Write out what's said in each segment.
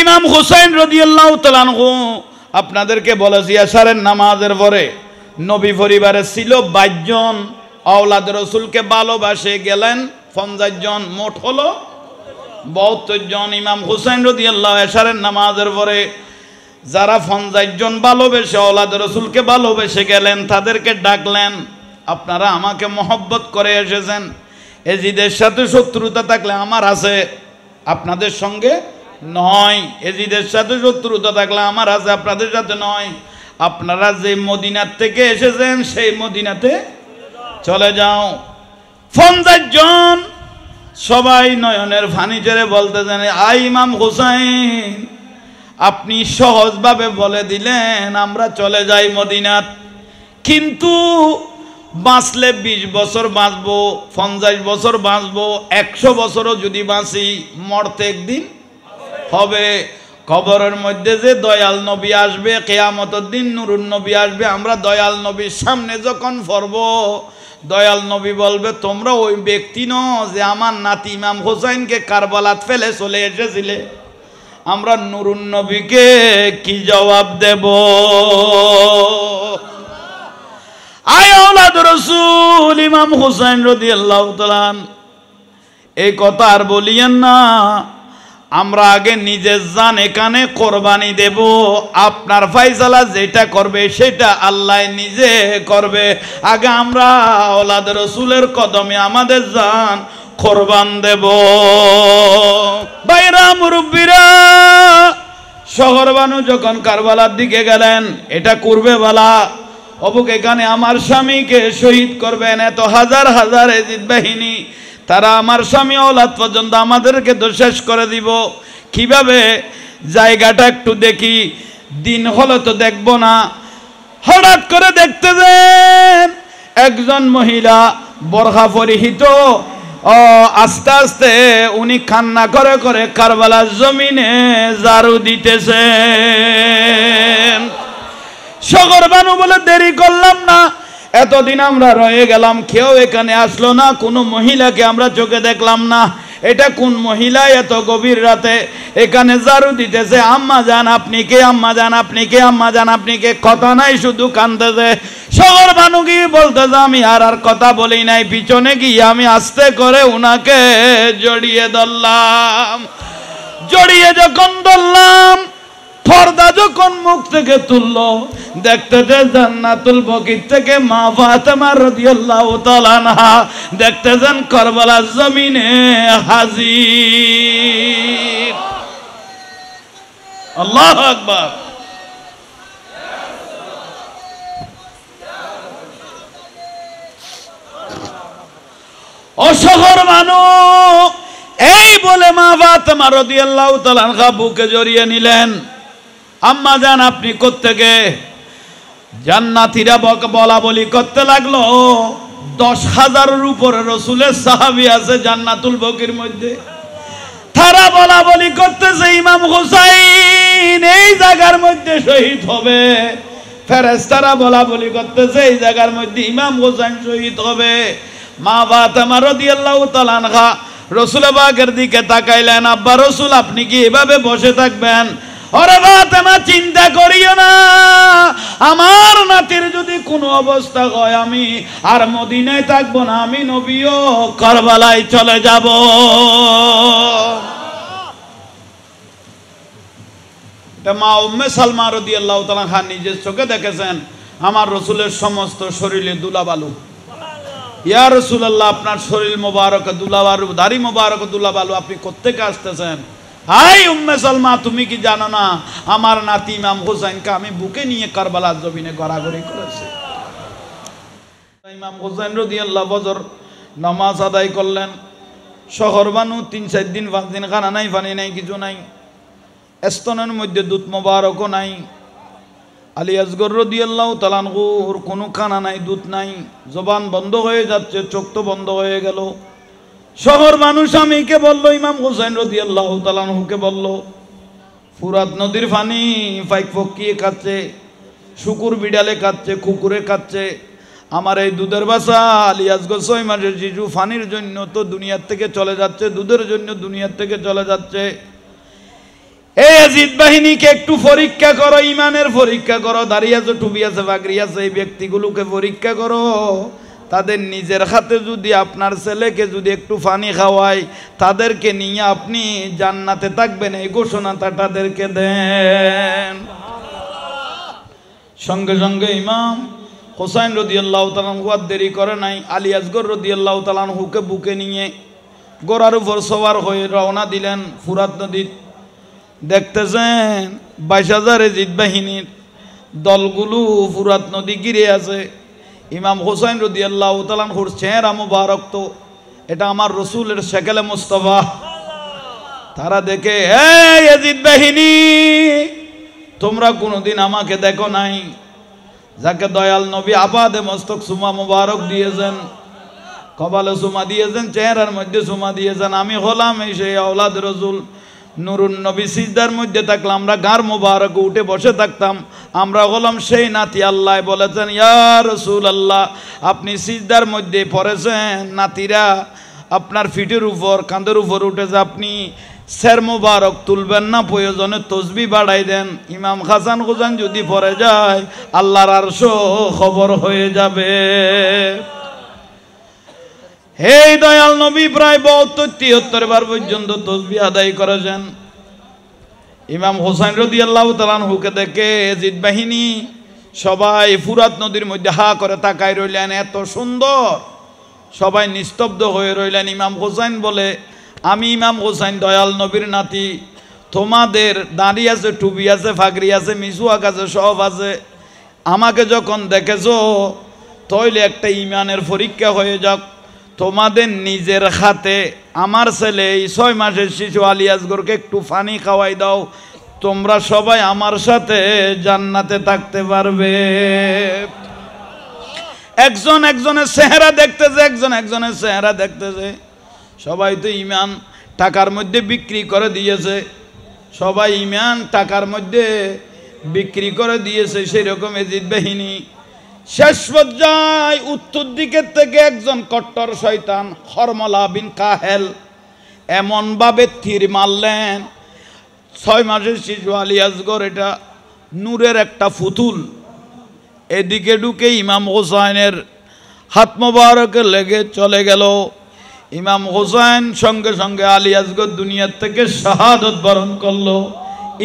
ইমাম হুসাইন রাদিয়াল্লাহু তাআলা আনহু আপনাদেরকে বলেছি এশারের নামাজের পরে নবী পরিবারে ছিল 22 জন, আওলাদ রাসূলকে ভালোবাসে গেলেন 50 জন, মোট হলো 72 জন। ইমাম হুসাইন রাদিয়াল্লাহু এশারের নামাজের পরে যারা 50 জন ভালোবেসে আওলাদ রাসূলকে ভালোবেসে গেলেন তাদেরকে ডাকলেন, আপনারা আমাকে মহব্বত করে এসেছেন, এজিদের সাথে শত্রুতা থাকলে আমার আছে, আপনাদের সঙ্গে নয়। এজিদের সাথে শত্রুতা থাকলে আমার আছে, আপনাদের সাথে নয়। আপনারা যে মদিনার থেকে এসেছেন সেই মদিনাতে চলে যাও। 50 জন সবাই নয়নের পানি ছেড়ে বলতেছেন, আই ইমাম হুসাইন, আপনি সহজভাবে বলে দিলেন আমরা চলে যাই মদিনাত, কিন্তু বাঁচলে 20 বছর বাঁচবো, 50 বছর বাঁচবো, 100 বছরও যদি বাঁচি মরতে একদিন হবে। কবরের মধ্যে যে দয়াল নবী আসবে, কিয়ামতের দিন নূরুন নবী আসবে, আমরা দয়াল নবীর সামনে যখন পড়ব, দয়াল নবী বলবে তোমরা ওই ব্যক্তি ন যে আমার নাতি ইমাম হুসাইনকে কারবালাত ফেলে চলে এসেছিলে, আমরা নূরুন নবীকে কি জবাব দেব? আয় আওলাদ রাসূল ইমাম হুসাইন রাদিয়াল্লাহু তাআলা, এই কথা আর বলিয়েন না, আমরা আগে নিজের জান এখানে কোরবানি দেব, আপনার ফয়সালা যেটা করবে সেটা আল্লাহ নিজে করবে, আগে আমরা আওলাদ রাসূলের কদমে আমাদের জান কোরবান দেব। ভাইরা মুরব্বিরা, শহর বানু যখন কারবালার দিকে গেলেন, এটা করবে বলা অবুক এখানে আমার স্বামীকে শহীদ করবেন, এত হাজার হাজার এজিদ বাহিনী, তারা আমার স্বামী ওলাদ পর্যন্ত আমাদেরকে তো শেষ করে দিব, কিভাবে জায়গাটা একটু দেখি, দিন হলো তো দেখবো না। হঠাৎ করে দেখতে দেন একজন মহিলা বোরখা পরিহিত, আস্তে আস্তে উনি কান্না করে করে কারবালার জমিনে ঝাড়ু দিতেছেন। শহর বানু বলে দেরি করলাম না, এতদিন আমরা রয়ে গেলাম, কেউ এখানে আসলো না, কোনো মহিলাকে আমরা চোখে দেখলাম না, এটা কোন মহিলা এত গভীর রাতে এখানে ঝাড়ু দিতেছে? আম্মা জান আপনি কে, আম্মা জান আপনি কে, আম্মা জান আপনি কে, কথা নাই শুধু কাঁদতেছে। শহর বানু গিয়ে বলতেছে আমি আর কথা বলি নাই, পিছনে গিয়ে আমি আস্তে করে উনাকে জড়িয়ে ধরলাম। জড়িয়ে যখন ধরলাম, পর্দা যখন মুখ থেকে তুললো, দেখতে যে জান্নাতুল বকির থেকে মা ফাতেমা রাদিয়াল্লাহু তাআলা আনহা দেখতেছেন কারবালার জমিনে হাজির। আল্লাহু আকবার। অশহর মানুষ এই বলে মা ফাতেমা রাদিয়াল্লাহু তাআলা আনহা বুকে জড়িয়ে নিলেন। আম্মা জান আপনি কোত্থেকে? জান্নাতীরা বলা বলি করতে লাগলো, 10,000-এর উপরে রাসূলের সাহাবী আছে জান্নাতুল বকির মধ্যে, তারা বলা বলি করতেছে ইমাম হুসাইন এই জায়গার মধ্যে শহীদ হবে। ফেরেশতারা বলা বলি করতেছে এই জায়গার মধ্যে ইমাম হুসাইন শহীদ হবে। মা ফাতেমা রাদিয়াল্লাহু তাআলা আনহা রাসূল পাকের দিকে তাকাইলেন, আব্বা রাসূল আপনি কি এভাবে বসে থাকবেন? ওরে ফাতেমা চিন্তা করিও না, আমার নাতির যদি কোনো অবস্থা হয় আমি আর মদিনায় থাকবো না, আমি নবীও কারবালায় চলে যাব। মা উম্মে সালমা রাদিয়াল্লাহু তাআলা আনহা নিজের চোখে দেখেছেন আমার রাসূলের সমস্ত শরীরে ধুলাবালু। ইয়া রাসূলুল্লাহ আপনার শরীর মোবারক ধুলাবালু, দাড়ি মোবারক ধুলাবালু, আপনি কোত্থেকে আসতেছেন? হাই উম্মে সালমা তুমি কি জানো না আমার নাতি ইমাম হুসাইনকে আমি বুকে নিয়ে কারবালার জমিনে গড়াগড়ি করেছি। ইমাম হুসাইন রাদিয়াল্লাহু ফজর নামাজ আদায় করলেন। শহর বানু 3-4 দিন 5 দিন খানা নাই, পানি নাই, কিছু নাই, স্তনের মধ্যে দুধ মোবারকও নাই। আলী আসগর রাদিয়াল্লাহু তাআলা আনহুর কোনো খানা নাই, দুধ নাই, জবান বন্ধ হয়ে যাচ্ছে, চোখ তো বন্ধ হয়ে গেল। শহর মানুষ আমিকে বলল, ইমাম হুসাইন রাদিয়াল্লাহু তাআলা আনহুকে বলল, ফুরাত নদীর পানি পাইক ফকিয়ে খাচ্ছে, শুকুর বিড়ালে খাচ্ছে, কুকুরে খাচ্ছে, আমার এই দুধের বাসা আলী আসগর 6 মাসের শিশু পানির জন্য তো দুনিয়ার থেকে চলে যাচ্ছে, দুধের জন্য দুনিয়ার থেকে চলে যাচ্ছে। এই ইয়াজিদ বাহিনীকে একটু পরীক্ষা করো, ইমানের পরীক্ষা করো। দাঁড়িয়ে আছে, টুপি আছে, পাগড়ি আছে, এই ব্যক্তিগুলোকে পরীক্ষা করো। তাদের নিজের হাতে যদি আপনার ছেলেকে যদি একটু পানি খাওয়ায়, তাদেরকে নিয়ে আপনি জান্নাতে থাকবেন, এই ঘোষণাটা তাদেরকে দেন। সঙ্গে সঙ্গে ইমাম হোসাইন রাদিয়াল্লাহু তাআলা আনহু আর দেরি করে নাই, আলী আসগর রাদিয়াল্লাহু তাআলা আনহুকে বুকে নিয়ে ঘোড়ার উপর সওয়ার হয়ে রওনা দিলেন ফুরাত নদীর। দেখতেছেন 22,000 ইয়াজিদ বাহিনীর দলগুলো ফুরাত নদী ঘিরে আছে। ইমাম হোসাইন রাদিয়াল্লাহু তাআলা আনহুর চেহারা মুবারক, তো এটা আমার রসুলের শেকেলে মুস্তাফা। তারা দেখে, এই ইয়াজিদ বাহিনী, তোমরা কোনোদিন আমাকে দেখো নাই, যাকে দয়াল নবী আবাদে মস্তক সুমা মুবারক দিয়েছেন, কপালে সুমা দিয়েছেন, চেহারার মধ্যে সুমা দিয়েছেন। আমি হলাম এই সেই আওলাদ রসুল, নুরুন নবী সিজদার মধ্যে থাকলে আমরা গার মুবারক উঠে বসে থাকতাম। আমরা হলাম সেই নাতি। আল্লাহ বলেছেন, ইয়া রসুল আল্লাহ, আপনি সিজদার মধ্যে পড়েছেন, নাতিরা আপনার ফিটের উপর কাঁধের উপর উঠেছে, আপনি সের মুবারক তুলবেন না, প্রয়োজনে তসবি বাড়াই দেন। ইমাম হাসান হোসেন যদি পড়ে যায়, আল্লাহর আরশও খবর হয়ে যাবে। হে দয়াল নবী প্রায় 72-73 বার পর্যন্ত তসবি আদায় করেছেন। ইমাম হোসাইন রাদিয়াল্লাহু তাআলা আনহুকে দেখে ইয়াজিদ বাহিনী সবাই ফুরাত নদীর মধ্যে হা করে তাকায় রইলেন, এত সুন্দর, সবাই নিস্তব্ধ হয়ে রইলেন। ইমাম হোসাইন বলে, আমি ইমাম হোসাইন দয়াল নবীর নাতি, তোমাদের দাঁড়ি আছে, টুপি আছে, ফাগরি আছে, মিসওয়াক আছে, সব আছে। আমাকে যখন দেখেছো, তাইলে একটা ইমানের পরীক্ষা হয়ে যাক। তোমাদের নিজের হাতে আমার ছেলে এই 6 মাসের শিশু আলী আসগরকে একটু পানি খাওয়াই দাও, তোমরা সবাই আমার সাথে জান্নাতে থাকতে পারবে। একজন একজনের চেহারা দেখতেছে, একজন একজনের চেহারা দেখতেছে। সবাই তো ইমান টাকার মধ্যে বিক্রি করে দিয়েছে, সবাই ইমান টাকার মধ্যে বিক্রি করে দিয়েছে। সেই রকম ইয়াজিদ বাহিনী শেষ পর্যায়ে উত্তর দিকের থেকে একজন কট্টর শয়তান হরমলা বিন কাহেল এমনভাবে তীর মারলেন, 6 মাসের শিশু আলী আসগর, এটা নূরের একটা ফুতুল, এদিকে ঢুকে ইমাম হোসাইনের হাত মোবারকে লেগে চলে গেল। ইমাম হোসাইন সঙ্গে সঙ্গে আলী আসগর দুনিয়ার থেকে শাহাদত বরণ করলো।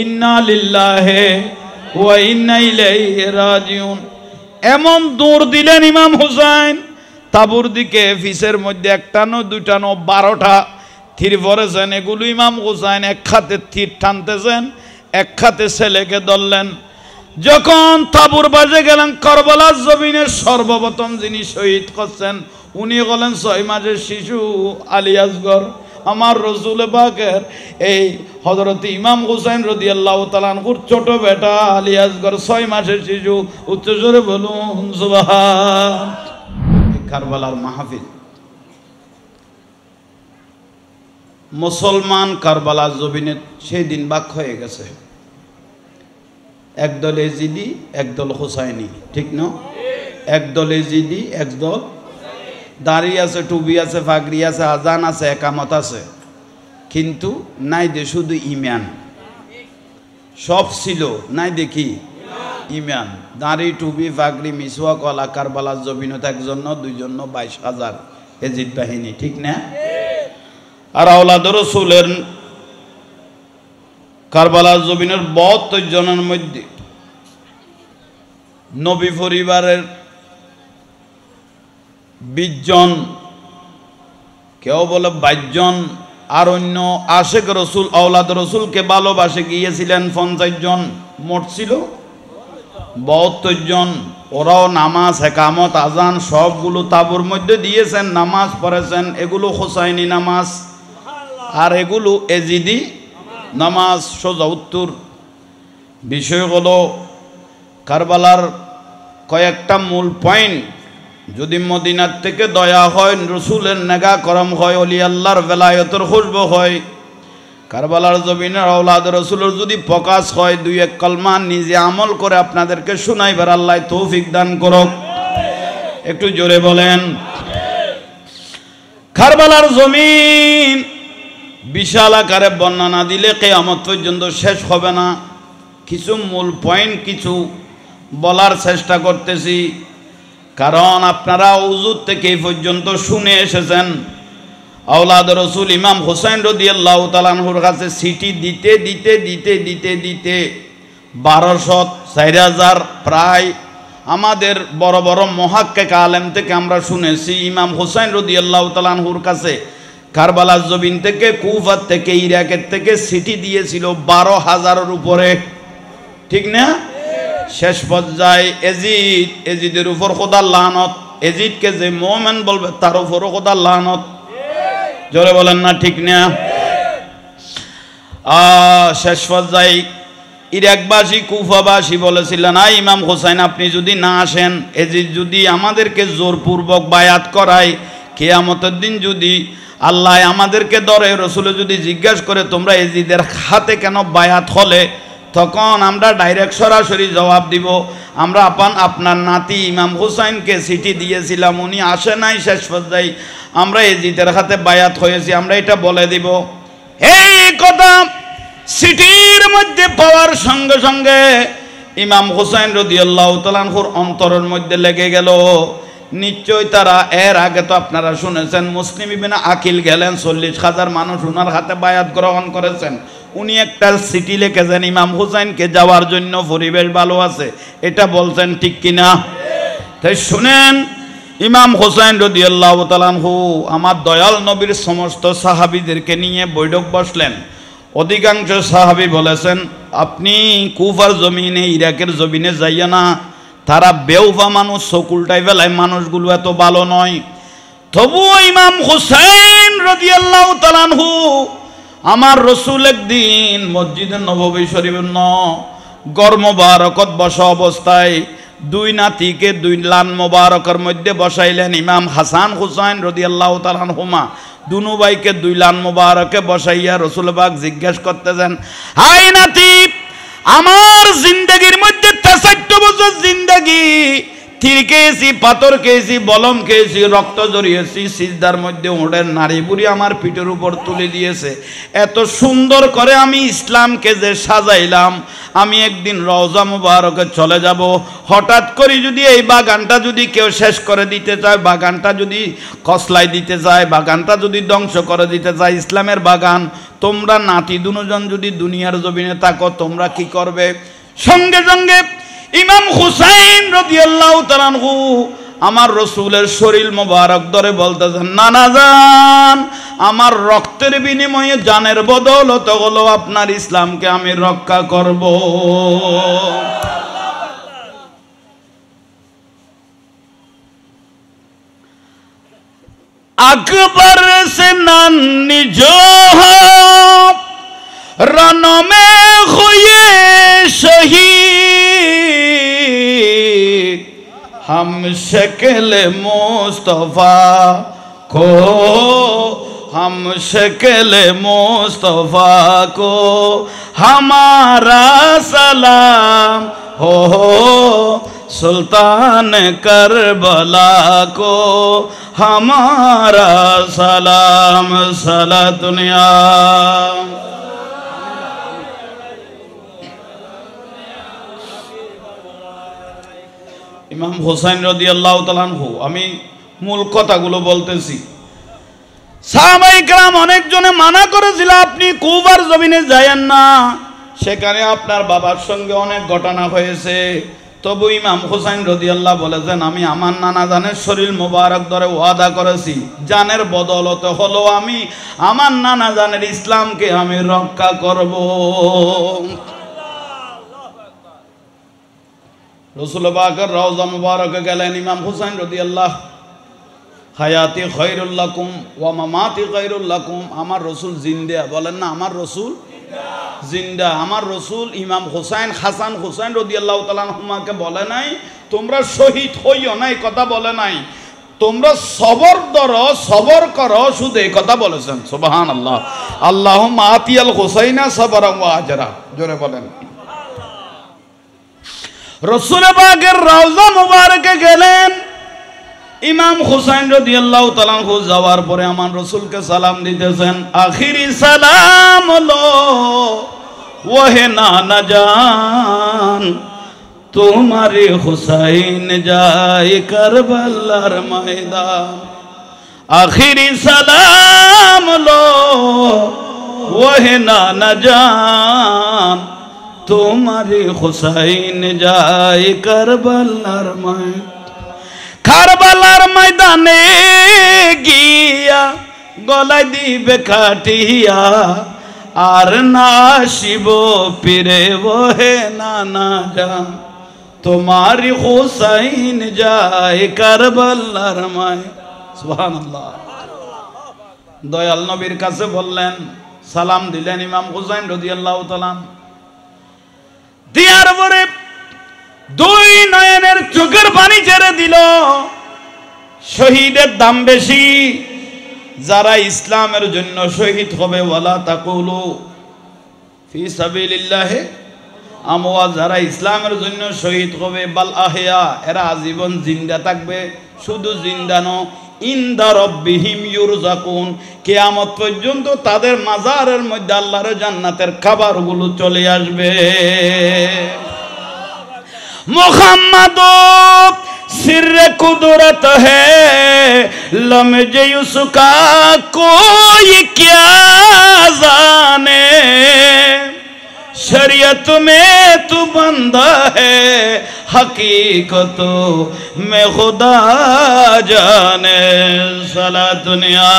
ইন্না লিল্লাহি ওয়া ইন্না ইলাইহি রাজিউন। এমন দৌড় দিলেন ইমাম হোসাইন, তাবুর দিকে ফিসের মধ্যে একটা নো দুইটা নো 12টা তীর পড়েছেন। এগুলো ইমাম হোসাইন এক হাতে তীর টানতেছেন, এক হাতে ছেলেকে ধরলেন। যখন তাবুর বাজে গেলেন, কারবালার জমিনের সর্বপ্রথম যিনি শহীদ করছেন, উনি হলেন 6 মাসের শিশু আলী আসগর। আমার রসুল পাকের এই হযরত ইমাম হুসাইন রাদিয়াল্লাহু তাআলা আনহুর ছোট বেটা আলী আসগর 6 মাসের শিশু। উচ্চস্বরে বলুন সুবহান। কারবালার মাহফিল, মুসলমান কারবালার জমিনে সেই দিন ভাগ হয়ে গেছে, একদল এজিদি, একদল হুসাইনি, ঠিক না? একদল এজিদি, একদল দাড়ি আছে, টুপি আছে, ফাগরি আছে, আজান আছে, একামত আছে, কিন্তু নাই দে শুধু ইমান। সব ছিল, নাই দেখি ইমান। দাড়ি, টুপি, ফাগরি, মিসওয়াক ওয়ালা কারবালার জমিনত একজন, দুইজন, 22,000 এজিদ বাহিনী, ঠিক না? আর আওলাদ রাসূলের কারবালার জমিনের 72 জনের মধ্যে নবী পরিবারের 20 জন, কেউ বলে 22 জন, আর অন্য আশেক রসুল আওলাদ রসুলকে ভালোবাসে গিয়েছিলেন 50 জন। মোট ছিল 72 জন। ওরাও নামাজ, একামত, আজান সবগুলো তাবুর মধ্যে দিয়েছেন, নামাজ পড়েছেন। এগুলো হোসাইনি নামাজ আর এগুলো এজিদি নামাজ। সোজা উত্তর। বিষয় হলো কারবালার কয়েকটা মূল পয়েন্ট। যদি মদিনার থেকে দয়া হয়, রসুলের নেগা করম হয়, অলি আল্লাহর বেলায়তের খুশবু হয়, কারবালার জমিনের আওলাদ রসুলের যদি প্রকাশ হয়, 2-1 কলমা নিজে আমল করে আপনাদেরকে শুনাইবার আল্লাহ তৌফিক দান করুক। একটু জোরে বলেন। কারবালার জমিন বিশাল আকারে বর্ণনা দিলে কিয়ামত পর্যন্ত শেষ হবে না। কিছু মূল পয়েন্ট কিছু বলার চেষ্টা করতেছি, কারণ আপনারা উজুর থেকে এই পর্যন্ত শুনে এসেছেন। আওলাদ রসুল ইমাম হুসাইন রাদিয়াল্লাহু তাআলা আনহুর কাছে সিটি দিতে দিতে দিতে দিতে দিতে 1200 4000 প্রায় আমাদের বড় বড় মুহাক্কিক আলেম থেকে আমরা শুনেছি ইমাম হুসাইন রাদিয়াল্লাহু তাআলা আনহুর কাছে কারবালার জমিন থেকে, কুফার থেকে, ইরাকের থেকে সিটি দিয়েছিল 12,000-এর উপরে, ঠিক না? শেষ পর্যায়ে এজিদের উপর খোদার লানত, এজিদকে যে মুমিন বলবে তার উপরও খোদার লানত। জোরে বলেন না ঠিক না? শেষ পর্যায়ে ইরাকবাসী কুফাবাসী বলেছিলেন, ইমাম হোসেন আপনি যদি না আসেন, এজিদ যদি আমাদেরকে জোরপূর্বক বায়াত করায়, কিয়ামতের দিন যদি আল্লাহ আমাদেরকে ধরে, রসুলে যদি জিজ্ঞাসা করে তোমরা এজিদের হাতে কেন বায়াত হলে, তখন আমরা ডাইরেক্ট সরাসরি জবাব দিব আমরা আপনার নাতি ইমাম হুসাইনকে চিঠি দিয়েছিলাম, উনি আসে নাই, শেষ পর্যায়ে আমরা এজিদের হাতে বায়াত হয়েছি, আমরা এটা বলে দিব। এই কথা চিঠির মধ্যে পাওয়ার সঙ্গে সঙ্গে ইমাম হুসাইন রাদিয়াল্লাহু তাআলা আনহুর অন্তরের মধ্যে লেগে গেল। নিশ্চয় তারা এর আগে তো আপনারা শুনেছেন মুসলিম ইবনে আকিল গেলেন, 40,000 মানুষ উনার হাতে বায়াত গ্রহণ করেছেন। উনি একটা চিঠি লিখেছেন ইমাম হুসাইনকে যাওয়ার জন্য, পরিবেশ ভালো আছে, এটা বলছেন ঠিক কিনা? তাই শুনেন, ইমাম হুসাইন রাদিয়াল্লাহু তাআলা আনহু আমার দয়াল নবীর সমস্ত সাহাবীদেরকে নিয়ে বৈঠক বসলেন। অধিকাংশ সাহাবী বলেছেন আপনি কুফার জমিনে, ইরাকের জমিনে যাইয়া না, তারা বেউফা মানুষ, সকুলটাই বেলায় মানুষগুলো এত ভালো নয়। তবুও ইমাম হুসাইন রাদিয়াল্লাহু তাআলা আনহু আমার রসুল একদিন মসজিদে নববী শরীফের গড় মোবারকত বসা অবস্থায় দুই নাতিকে দুই লান মোবারকের মধ্যে বসাইলেন। ইমাম হাসান হুসাইন রাদিয়াল্লাহু তাআলা আনহুমা দুনু ভাইকে দুই লান মোবারকে বসাইয়া রসুল পাক জিজ্ঞাসা করতেছেন, হাই নাতি, আমার জিন্দগির মধ্যে 63 বছর জিন্দগি, তীর খেয়েছি, পাথর খেয়েছি, বলম খেয়েছি, রক্ত জড়িয়েছি, সিজদার মধ্যে ওদের নারী বুড়ি আমার পিঠের উপর তুলে দিয়েছে। এত সুন্দর করে আমি ইসলামকে যে সাজাইলাম, আমি একদিন রওজা মুবারকে চলে যাব, হঠাৎ করে যদি এই বাগানটা যদি কেউ শেষ করে দিতে চায়, বাগানটা যদি কসলাই দিতে চায়, বাগানটা যদি ধ্বংস করে দিতে চায়, ইসলামের বাগান, তোমরা নাতি দুজন যদি দুনিয়ার জমিনে থাকো তোমরা কি করবে? সঙ্গে সঙ্গে ইমাম হুসাইন রাদিয়াল্লাহু তাআলা আনহু আমার রসুলের শরীর মোবারক ধরে বলতেছেন, নানা জান, আমার রক্তের বিনিময়ে জানের বদৌলতে হলো আপনার ইসলামকে আমি রক্ষা করব। আকবর সে নানি जो रन में हुए शहीद, हम शक्ल मुस्तफा को, हम शक्ल मुस्तफा को हमारा सलाम हो, सुल्तान करबला को हमारा सलाम। सला दुनिया ইমাম হুসাইন রাদিয়াল্লাহু তাআলা আনহু, আমি মূল কথাগুলো বলতেছি। সাহাবায়ে কেরাম অনেকজনে মানা করেছিল আপনি কুফার জমিনে যায়েন না, সেখানে আপনার বাবার সঙ্গে অনেক ঘটনা হয়েছে। তবু ইমাম হুসাইন রাদিয়াল্লাহু বলেছেন আমি আমার নানা জানের শরীর মোবারক ধরে ওয়াদা করেছি, জানের বদলতে হলো আমি আমার নানা জানের ইসলামকে আমি রক্ষা করব। রসুল পাকের রওজা মুবারকে গেলেন ইমাম হুসাইন রাদিয়াল্লাহু, হায়াতি খায়রুল লাকুম ওয়া মামাতি খায়রুল লাকুম, আমার রসুল জিন্দা, বলেন না আমার রসুল জিন্দা। আমার রসুল ইমাম হুসাইন হাসান হুসাইন রাদিয়াল্লাহু তাআলা আনহুমাকে বলে নাই তোমরা শহীদ হইও না, এই কথা বলে নাই, তোমরা সবর ধরো, সবর করো, শুধু এই কথা বলেছেন। সুবহানাল্লাহ। আল্লাহুম্মা আতিয়াল হুসাইনা সাবরান ওয়া আজরা, জোরে বলেন। রসুল পাকের রওজা মুবারকে গেলেন, ইমাম হুসাইন রাদিয়াল্লাহু তাআলা আনহু যাওয়ার পরে আমার রাসূলকে সালাম দিতেছেন। আখিরি সালাম হলো ওহে নানা জান, তোমারে হুসাইন যায় কারবালার ময়দান। আখিরি সালাম হলো ওহে নানা জান, তোমারে হুসাইন যায় কারবালার ময়দান। কারবালার ময়দানে গিয়া গলায় দিবে কাটিয়া, আর না শিব পীরে ওহে নানা জান, তোমারি হুসাইন যায় কারবালার ময়দান। সুবহানাল্লাহ। দয়াল নবীর কাছে বললেন, সালাম দিলেন ইমাম হুসাইন রাদিয়াল্লাহু তাআলা। দিয়ার পরে দুই নয়নের চোখের পানি ছেড়ে দিল। শহীদের দাম বেশি, যারা ইসলামের জন্য শহীদ হবে, ওয়ালা তাকুলু ফি সাবিলিল্লাহি আমওয়াত, যারা ইসলামের জন্য শহীদ হবে, বাল আহইয়া, এরা আজীবন জিন্দা থাকবে। শুধু জিন্দা ন, ইনদা রব্বিহিম ইউরজাকুন, কিয়ামত পর্যন্ত তাদের মাজারের মধ্যে আল্লাহর জান্নাতের খাবারগুলো চলে আসবে। মুহাম্মদ सिर्रे कुदरत है, लम्हे उसका कोई क्या जाने, शरीयत में तू बंदा है, हकीकत में खुदा जाने। सला दुनिया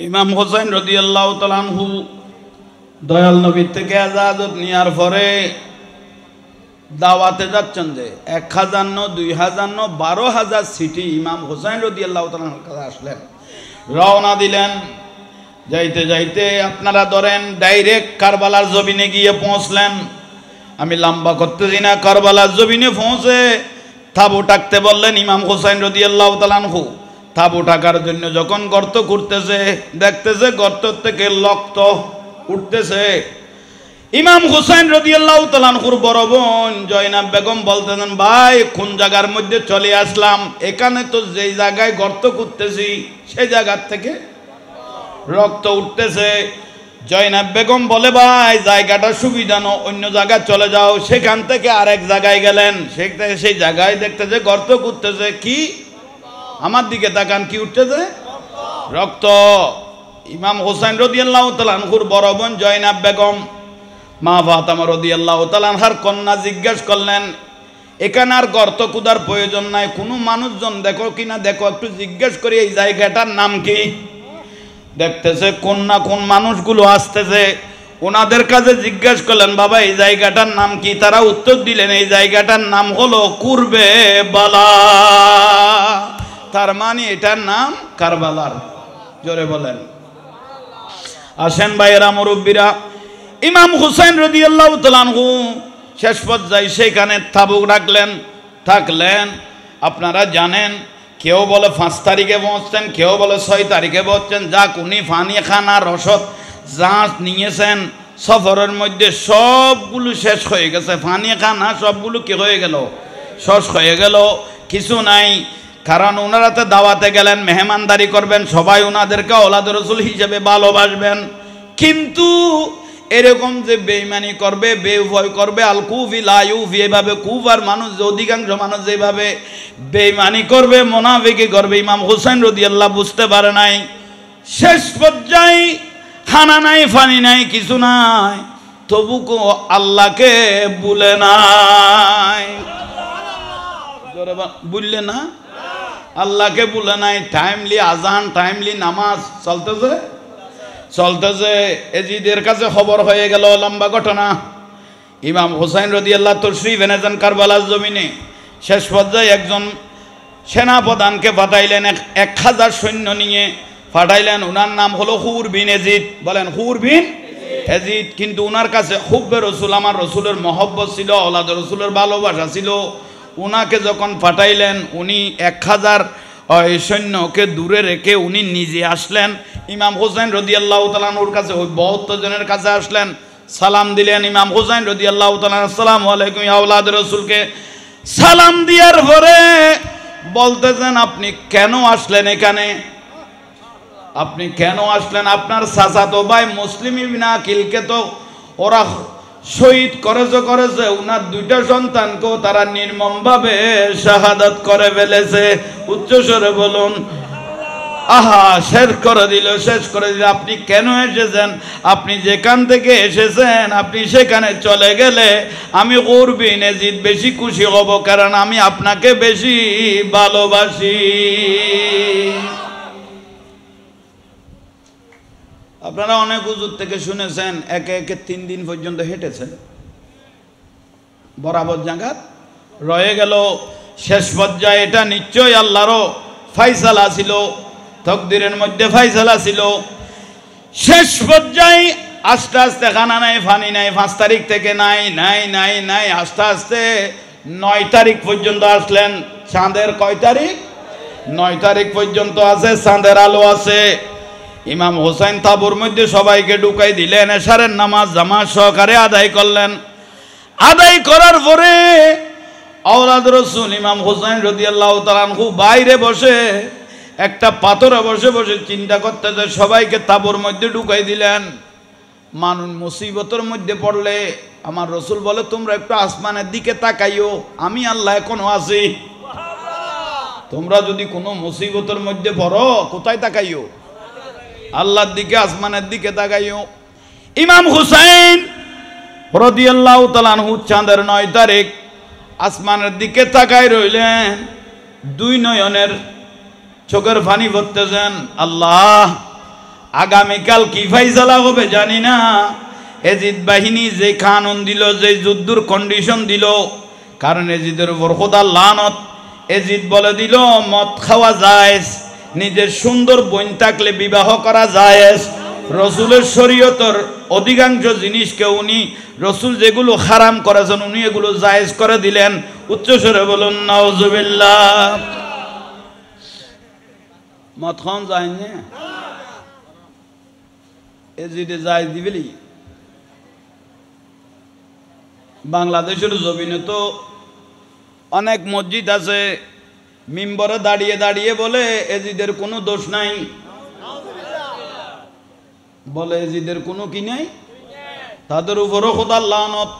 ইমাম হুসাইন রাদিয়াল্লাহু তাআলা আনহু দয়াল নবীর থেকে ইজাজত নেওয়ার পরে দাওয়াতে যাচ্ছেন যে 1000 ন 2000 ন 12000 সিটি ইমাম হুসাইন রাদিয়াল্লাহু তাআলা কাছে আসলেন, রওনা দিলেন। যাইতে যাইতে আপনারা ধরেন ডাইরেক্ট কারবালার জমিনে গিয়ে পৌঁছলেন। আমি লম্বা করতেছি না, কারবালার জমিনে পৌঁছে তাবু টাকতে বললেন ইমাম হুসাইন রাদিয়াল্লাহু তাআলা আনহু। তাবু টাকার জন্য যখন গর্ত করতেছে, দেখতেছে গর্ত থেকে রক্ত উঠতেছে। ইমাম হুসাইন রাদিয়াল্লাহু তাআলা আনহুর বড় বোন জয়নাব বেগম বলতেছেন, ভাই কোন জায়গার মধ্যে চলে আসলাম, এখানে তো যেই জায়গায় গর্ত করতেছি সেই জায়গার থেকে রক্ত উঠতেছে। জয়নাব বেগম বলে, ভাই জায়গাটা সুবিধা না, অন্য জায়গায় চলে যাও। সেখান থেকে আরেক জায়গায় গেলেন, সেই জায়গায় দেখতেছে গর্ত করতেছে। কি, আমার দিকে তাকান, কি উঠতেছে? রক্ত। ইমাম হুসাইন রাদিয়াল্লাহু তাআলা আনহুর বড় বোন জয়নাব বেগম মা ফাতেমা রাদিয়াল্লাহু তাআলা আনহার কন্যা জিজ্ঞেস করলেন, এখানে আর গর্ত কুদার প্রয়োজন নাই, কোনো মানুষজন দেখো কিনা দেখো, একটু জিজ্ঞেস করি এই জায়গাটার নাম কি। দেখতেছে কোন না কোন মানুষগুলো আসতেছে, ওনাদের কাছে জিজ্ঞেস করলেন, বাবা এই জায়গাটার নাম কি? তারা উত্তর দিলেন, এই জায়গাটার নাম হলো কুরবে বালা। তার মানে এটার নাম কারবালার। জোরে বলেন। আসেন ভাইয়েরা, মুরব্বীরা, ইমাম হুসাইন রাদিয়াল্লাহু তাআলা আনহু শেষ পর্যায়ে সেখানে তাবু রাখলেন, থাকলেন। আপনারা জানেন, কেউ বলে 5 তারিখে পৌঁছছেন, কেউ বলে 6 তারিখে পৌঁছছেন। যা উনি পানি খানা রসদ যা নিয়েছেন সফরের মধ্যে সবগুলো শেষ হয়ে গেছে। পানি খানা সবগুলো কি হয়ে গেল? শেষ হয়ে গেল, কিছু নাই। কারণ ওনারা তো দাওয়াতে গেলেন, মেহমানদারি করবেন, সবাই ওনাদেরকে আওলাদ রাসূল হিসেবে ভালোবাসবেন। কিন্তু এরকম যে বেঈমানি করবে, বেভয় করবে, আল কুফি লা ইউফি, এভাবে কুফার মানুষ, অধিকাংশ মানুষ যেভাবে বেঈমানি করবে, মুনাফিকি করবে, ইমাম হুসাইন রাদিয়াল্লাহু বুঝতে পারে নাই। শেষ পর্যায়ে খানা নাই, পানি নাই, কিছু নাই, তবু আল্লাহকে ভুলে নাই। বুঝলে না? আল্লাহকে ভুলে নাই। টাইমলি আজান, টাইমলি নামাজ চলতেছে। এজিদের কাছে খবর হয়ে গেল, লম্বা ঘটনা। ইমাম হুসাইন রাদিয়াল্লাহু তশরীফ এনেছেন কারবালার জমিনে। শেষ পর্যায়ে একজন সেনাপ্রধানকে পাঠাইলেন, 1000 সৈন্য নিয়ে পাঠাইলেন। ওনার নাম হলো হুর বিন এজিদ। বলেন, হুর বিন এজিদ। কিন্তু ওনার কাছে হুব্বে রসুল, আমার রসুলের মহব্বত ছিল, আওলাদ রসুলের ভালোবাসা ছিল। উনাকে যখন পাঠাইলেন, উনি 1000 সৈন্যকে দূরে রেখে উনি নিজে আসলেন। ইমাম হুসাইন রাদিয়াল্লাহু তাআলা ওর কাছে, ওই 72 জনের কাছে আসলেন। সালাম দিলেন। ইমাম হুসাইন রাদিয়াল্লাহু তাআলা আসসালামু আলাইকুম ইয়া আওলাদ রাসূলকে সালাম দেওয়ার পরে বলতেছেন, আপনি কেন আসলেন এখানে? আপনি কেন আসলেন? আপনার চাচাতো ভাই মুসলিম ইবনে আকিলকে তো ওরা শহীদ করেছে, উনার দুইটা সন্তানকেও তারা নির্মমভাবে শাহাদাত করে ফেলেছে। উচ্চস্বরে বলুন আহা, শেষ করে দিল। আপনি কেন এসেছেন? আপনি যেখান থেকে এসেছেন আপনি সেখানে চলে গেলে আমি করবিন এজিদ বেশি খুশি হব, কারণ আমি আপনাকে বেশি ভালোবাসি। আপনারা অনেক হুজুর থেকে শুনেছেন একে একে 3 দিন পর্যন্ত হেঁটেছেন, বরাবর জায়গাত রয়ে গেল। শেষ পর্যায়ে এটা নিশ্চয়ই আল্লাহরও ফায়সালা ছিল, তকদিরের মধ্যে ফায়সালা ছিল। শেষ পর্যায়ে আস্তে আস্তে খানা নাই, পানি নাই, 5 তারিখ থেকে নাই নাই নাই নাই আস্তে আস্তে 9 তারিখ পর্যন্ত আসলেন। চাঁদের কয় তারিখ? 9 তারিখ পর্যন্ত আছে, চাঁদের আলো আছে। ইমাম হোসেন তাঁবুর মধ্যে সবাইকে ঢুকাই দিলেন, এশারের নামাজ জামাত সহকারে আদায় করলেন। আদায় করার পরে আওলাদ রাসূল ইমাম হোসেন রাদিয়াল্লাহু তাআলা আনহু বাইরে বসে একটা পাথরে বসে বসে চিন্তা করতেছে। সবাইকে তাঁবুর মধ্যে ঢুকাই দিলেন। মানুষ মুসিবতের মধ্যে পড়লে আমার রসুল বলে, তোমরা একটু আসমানের দিকে তাকাইও, আমি আল্লাহ এখনো আছি। তোমরা যদি কোনো মুসিবতের মধ্যে পড়ো কোথায় তাকাইও? আল্লাহর দিকে, আসমানের দিকে তাকাইও। ইমাম হুসাইন রাদিয়াল্লাহু তাআলা আনহু চাঁদের 9 তারিখ আসমানের দিকে তাকাই রইলেন। 2 নয়নের চোখের পানি পড়তেছেন। আল্লাহ, আগামীকাল কি ফাইসালা হবে জানি না। এজিদ বাহিনী যে কানুন দিল, যে যুদ্ধের কন্ডিশন দিল, কারণ এজিদের উপর খোদার লানত। এজিদ বলে দিল মদ খাওয়া জায়েজ, নিজের সুন্দর বোন থাকলে বিবাহ করা জায়েজ। রসুলের শরীয়তের অধিকাংশ জিনিসকে উনি, রসুল যেগুলো হারাম করেছেন উনি এগুলো জায়েজ করে দিলেন। উচ্চস্বরে বলুন নাউজুবিল্লাহ। মদ খাওয়া যায় না, এজিদে জায়েজ দিবেলি। বাংলাদেশের জমিনে তো অনেক মসজিদ আছে, মিম্বরে দাঁড়িয়ে দাঁড়িয়ে বলে এজিদের কোনো দোষ নাই, বলে এজিদের কোনো কি নাই, তাদের উপরও খোদার লানত।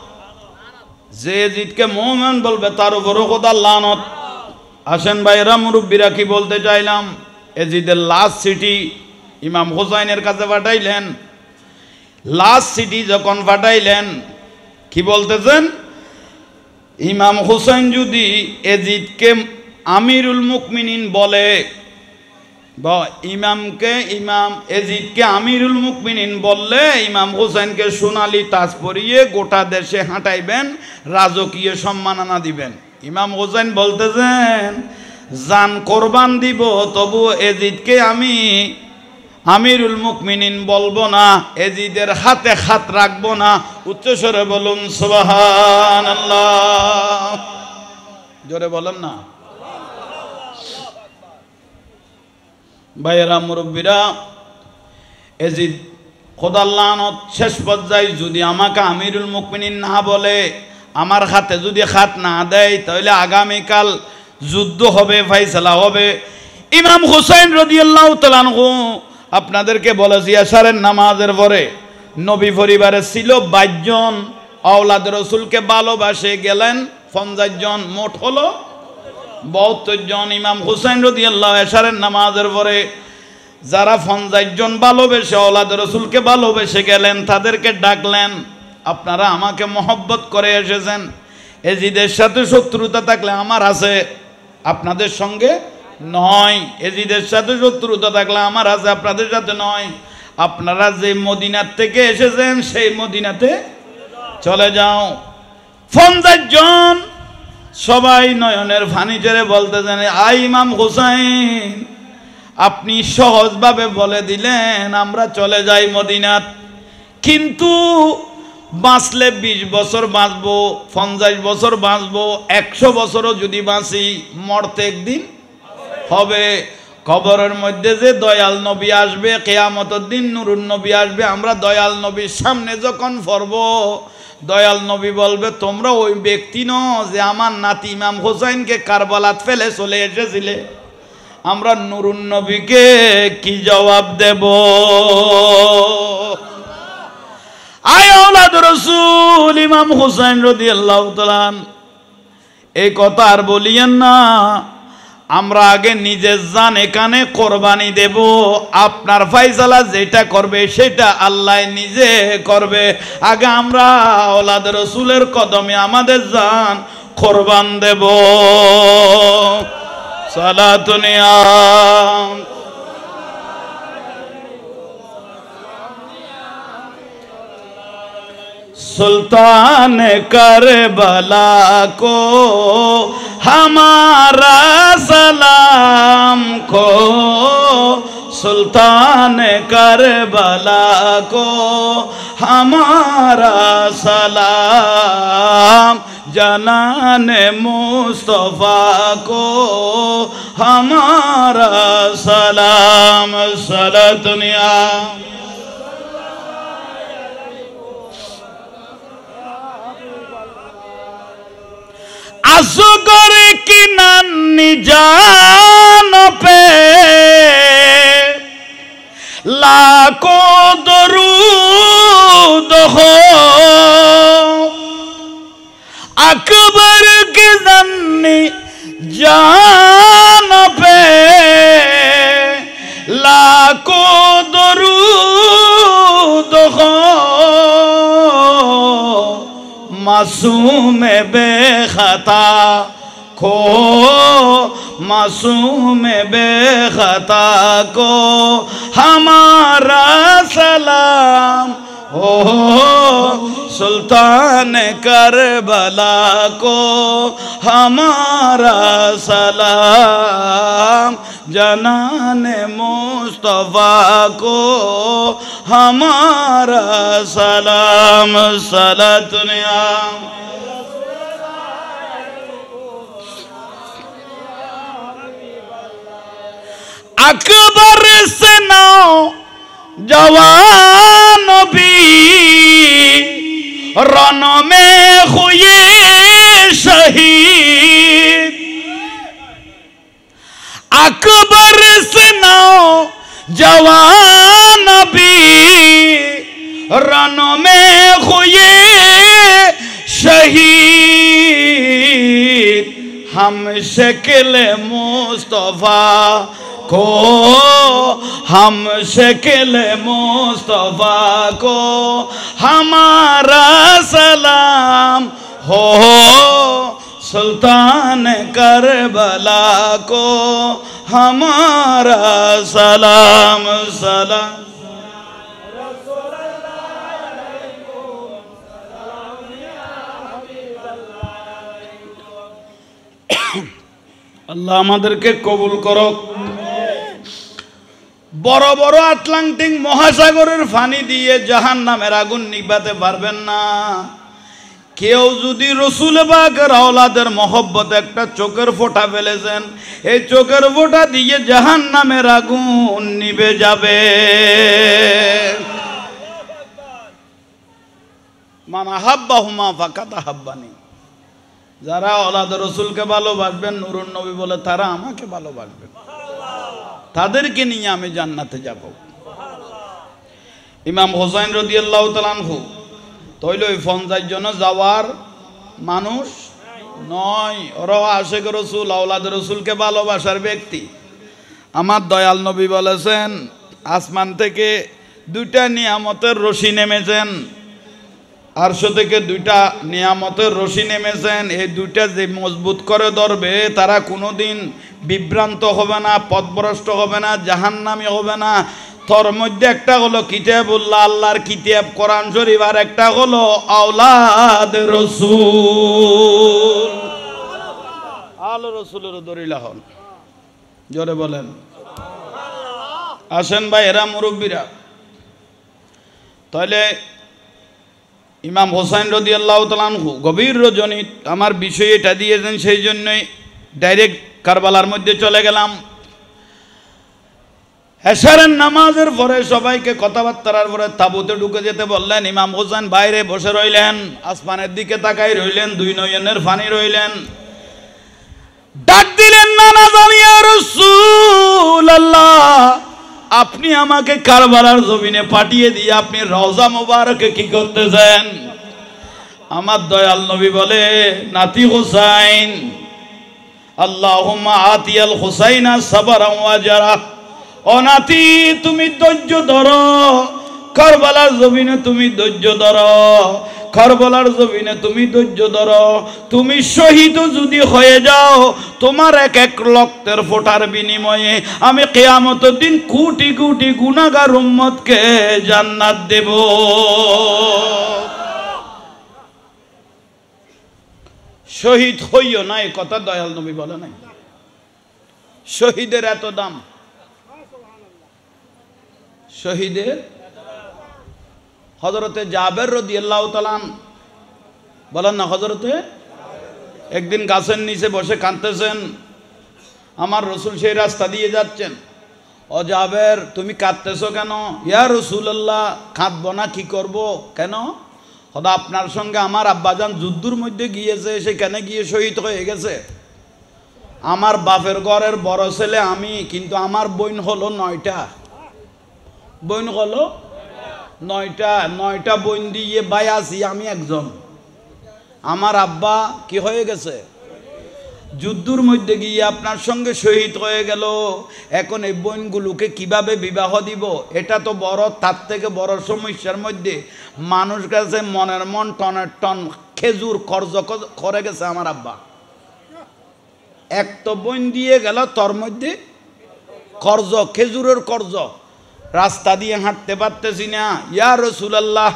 যে এজিদকে মুমিন বলবে তার উপরও খোদার লানত। আসেন ভাইরা, মুরব্বীরা, কি বলতে চাইলাম, এজিদের লাস্ট চিঠি ইমাম হোসাইনের কাছে পাঠাইলেন। লাস্ট চিঠি যখন পাঠাইলেন কি বলতেছেন, ইমাম হোসেন যদি এজিদকে আমিরুল মুকমিনিন বলে, বা ইমাম এজিদকে আমিরুল মুকমিনিন বললে ইমাম হোসেনকে সোনালি তাজ পরিয়ে গোটা দেশে হাঁটাইবেন, রাজকীয় সম্মাননা দিবেন। ইমাম হোসেন বলতেছেন জান কোরবান দিব, তবু এজিদকে আমি আমিরুল মুকমিনিন বলবো না, এজিদের হাতে হাত রাখবো না। উচ্চস্বরে বলুন সুবহানাল্লাহ, জোরে বলেন না। ভাইয়েরা, মুরব্বীরা, এজিদ খোদার লানত শেষ পর্যায়ে যদি আমাকে আমিরুল মুকমিনিন না বলে, আমার হাতে যদি হাত না দেয়, তাহলে আগামীকাল যুদ্ধ হবে, ফাইসালা হবে। ইমাম হুসাইন রাদিয়াল্লাহু তাআলা আনহু আপনাদেরকে বলেছি এশারের নামাজের পরে নবী পরিবারে ছিল 22 জন। আওলাদ রসুলকে ভালোবাসে গেলেন 50 জন, মোট হলো 72 জন। ইমাম হুসাইন রাদিয়াল্লাহু এশারের নামাজের পরে যারা 50 জন ভালোবেসে আওলাদ রসুলকে ভালোবেসে গেলেন তাদেরকে ডাকলেন, আপনারা আমাকে মহব্বত করে এসেছেন, এজিদের সাথে শত্রুতা থাকলে আমার আছে, আপনাদের সঙ্গে নয়। এজিদের সাথে শত্রুতা থাকলে আমার আছে, আপনাদের সাথে নয়। আপনারা যে মদিনার থেকে এসেছেন সেই মদিনাতে চলে যাও। 50 জন সবাই নয়নের পানি ছেড়ে বলতেছেন, আই ইমাম হুসাইন, আপনি সহজভাবে বলে দিলেন আমরা চলে যাই মদিনাত, কিন্তু বাঁচলে 20 বছর বাঁচবো, 50 বছর বাঁচবো, 100 বছরও যদি বাঁচি, মরতে একদিন হবে। কবরের মধ্যে যে দয়াল নবী আসবে, কিয়ামতের দিন নুরুন নবী আসবে, আমরা দয়াল নবীর সামনে যখন পড়ব, দয়াল নবী বলবে তোমরা ওই ব্যক্তি ন যে আমার নাতি ইমাম হোসাইনকে কারবালাত ফেলে চলে এসেছিলে। আমরা নুরুন নবীকে কি জবাব দেব? আয় আওলাদ রাসূল ইমাম হোসেন রাদিয়াল্লাহু তাআলা, এই কথা আর বলিয়েন না। আমরা আগে নিজের জান এখানে কোরবানি দেব, আপনার ফায়সালা যেটা করবে সেটা আল্লাহ নিজে করবে। আগে আমরা আওলাদ রাসূলের কদমে আমাদের জান কোরবান দেব। সালাতুনিয়া सुल्तान करबला को हमारा सलाम को, सुल्तान करबला को हमारा सलाम, जनान मुस्तफा को हमारा सलाम। सलातुनिया असगर की नानी जान पे लाखों दरूद हो, अकबर की नानी जान पे लाखों दरूद हो, मासूम बेखता को, मासूम बेखता को हमारा सलाम, ओ सुल्तान करबला को हमारा सलाम, जनान मुस्तफा को हमारा सलाम। सलातुनिया अकबर से नौ जवान भी रन में हुए शहीद, अकबर से नौ जवान भी रन में हुए शहीद, हम शक्ल मुस्तफा को, हम शक्ल मुस्तफा को हमारा सलाम हो, सुल्तान करबला को हमारा सलाम। सलाम আল্লাহ আমাদেরকে কবুল করুক। বড় বড় আটলান্টিক মহাসাগরের পানি দিয়ে জাহান্নামের আগুন নিভাতে পারবেন না। কেউ যদি রসুল পাকের আওলাদের মহব্বত একটা চোখের ফোঁটা ফেলেছেন, এই চোখের ফোঁটা দিয়ে জাহান্নামের আগুন নিভে যাবে। মান আহাব্বাহুমা ফাকাদ আহাব্বানি, যারা আওলাদ রসুলকে ভালোবাসবেন, নুরুন নবী বলে তারা আমাকে ভালোবাসবেন, তাদেরকে নিয়ে আমি জান্নাতে যাব। ইমাম হোসেন রাদিয়াল্লাহু তাআলা আনহু তৈল ওই 50 জন যাওয়ার মানুষ নয়, ওরা আশিক রসুল, আওলাদ রসুলকে ভালোবাসার ব্যক্তি। আমার দয়াল নবী বলেছেন আসমান থেকে 2টা নিয়ামতের রশি নেমেছেন, আরশ থেকে 2টা নিয়ামতের রশি নেমেছেন। এই 2টা যে মজবুত করে ধরবে তারা কোনোদিন বিভ্রান্ত হবে না, পথভ্রষ্ট হবে না, জাহান্নামী হবে না। তোর মধ্যে একটা হলো কিতাবুল্লাহ, আল্লাহর কিতাব কোরআন শরীফ, আর একটা হলো আওলাদ রসুল। আলো রসুলের দরিলা হল, জোরে বলেন। আসেন ভাই, এরা মুরব্বীরা। তাহলে ইমাম হোসেন রাদিয়াল্লাহু তাআলা আনহু গভীর রজনী আমার বিষয় এটা দিয়েছেন, সেই জন্যই ডাইরেক্ট কারবালার মধ্যে চলে গেলাম। এশারের নামাজের পরে সবাইকে কথাবার্তার পরে তাঁবুতে ঢুকে যেতে বললেন। ইমাম হোসেন বাইরে বসে রইলেন, আসমানের দিকে তাকাই রইলেন, দুই নয়নের পানি রইলেন। ডাক দিলেন, নানা জানি ইয়া রাসূলুল্লাহ, আপনি আমাকে কারবালার জমিনে পাঠিয়ে দিয়ে আপনি রওজা মোবারকে কি করতেছেন? আমার দয়াল নবী বলে, নাতি হুসাইন, আল্লাহুম্মা আতিয়াল হুসাইনা সাবরান ওয়া জারা। ও নাতি, তুমি ধৈর্য ধরো, কারবালার জমিনে তুমি ধৈর্য ধরো, কারবালার জমিনে তুমি ধৈর্য ধরো। তুমি শহীদ যদি হয়ে যাও, তোমার এক এক রক্তের ফোঁটার বিনিময়ে আমি কিয়ামতের দিন কোটি কোটি গুনাহগার উম্মতকে জান্নাত দেব। শহীদ হইও না, এই কথা দয়াল নবী বলে নাই। শহীদের এত দাম, শহীদের। হযরতে জাবের রাদিয়াল্লাহু তাআলা বলেন না, হযরতে একদিন গাছের নিচে বসে কাঁদতেছেন। আমার রসুল সেই রাস্তা দিয়ে যাচ্ছেন। ও জাবের, তুমি কাঁদতেছো কেন? ইয়া রাসূলুল্লাহ, কাঁদবো না, কি করব? কেন? খোদা, আপনার সঙ্গে আমার আব্বাজান যুদ্ধের মধ্যে গিয়েছে, সেখানে গিয়ে শহীদ হয়ে গেছে। আমার বাপের ঘরের বড় ছেলে আমি, কিন্তু আমার বোন হলো 9টা। বোন হলো 9টা বোন দিয়ে ভাই আছি আমি একজন। আমার আব্বা কি হয়ে গেছে? যুদ্ধের মধ্যে গিয়ে আপনার সঙ্গে শহীদ হয়ে গেল। এখন এই বোনগুলোকে কিভাবে বিবাহ দিব? এটা তো বড়, তার থেকে বড় সমস্যার মধ্যে মানুষ কাছে মনের মন টনের টন খেজুর কর্জ করে গেছে আমার আব্বা। এক তো বোন দিয়ে গেল, তোর মধ্যে কর্জ, খেজুরের কর্জ। রাস্তা দিয়ে হাঁটতে পারতেছি না। ইয়া রাসূলুল্লাহ,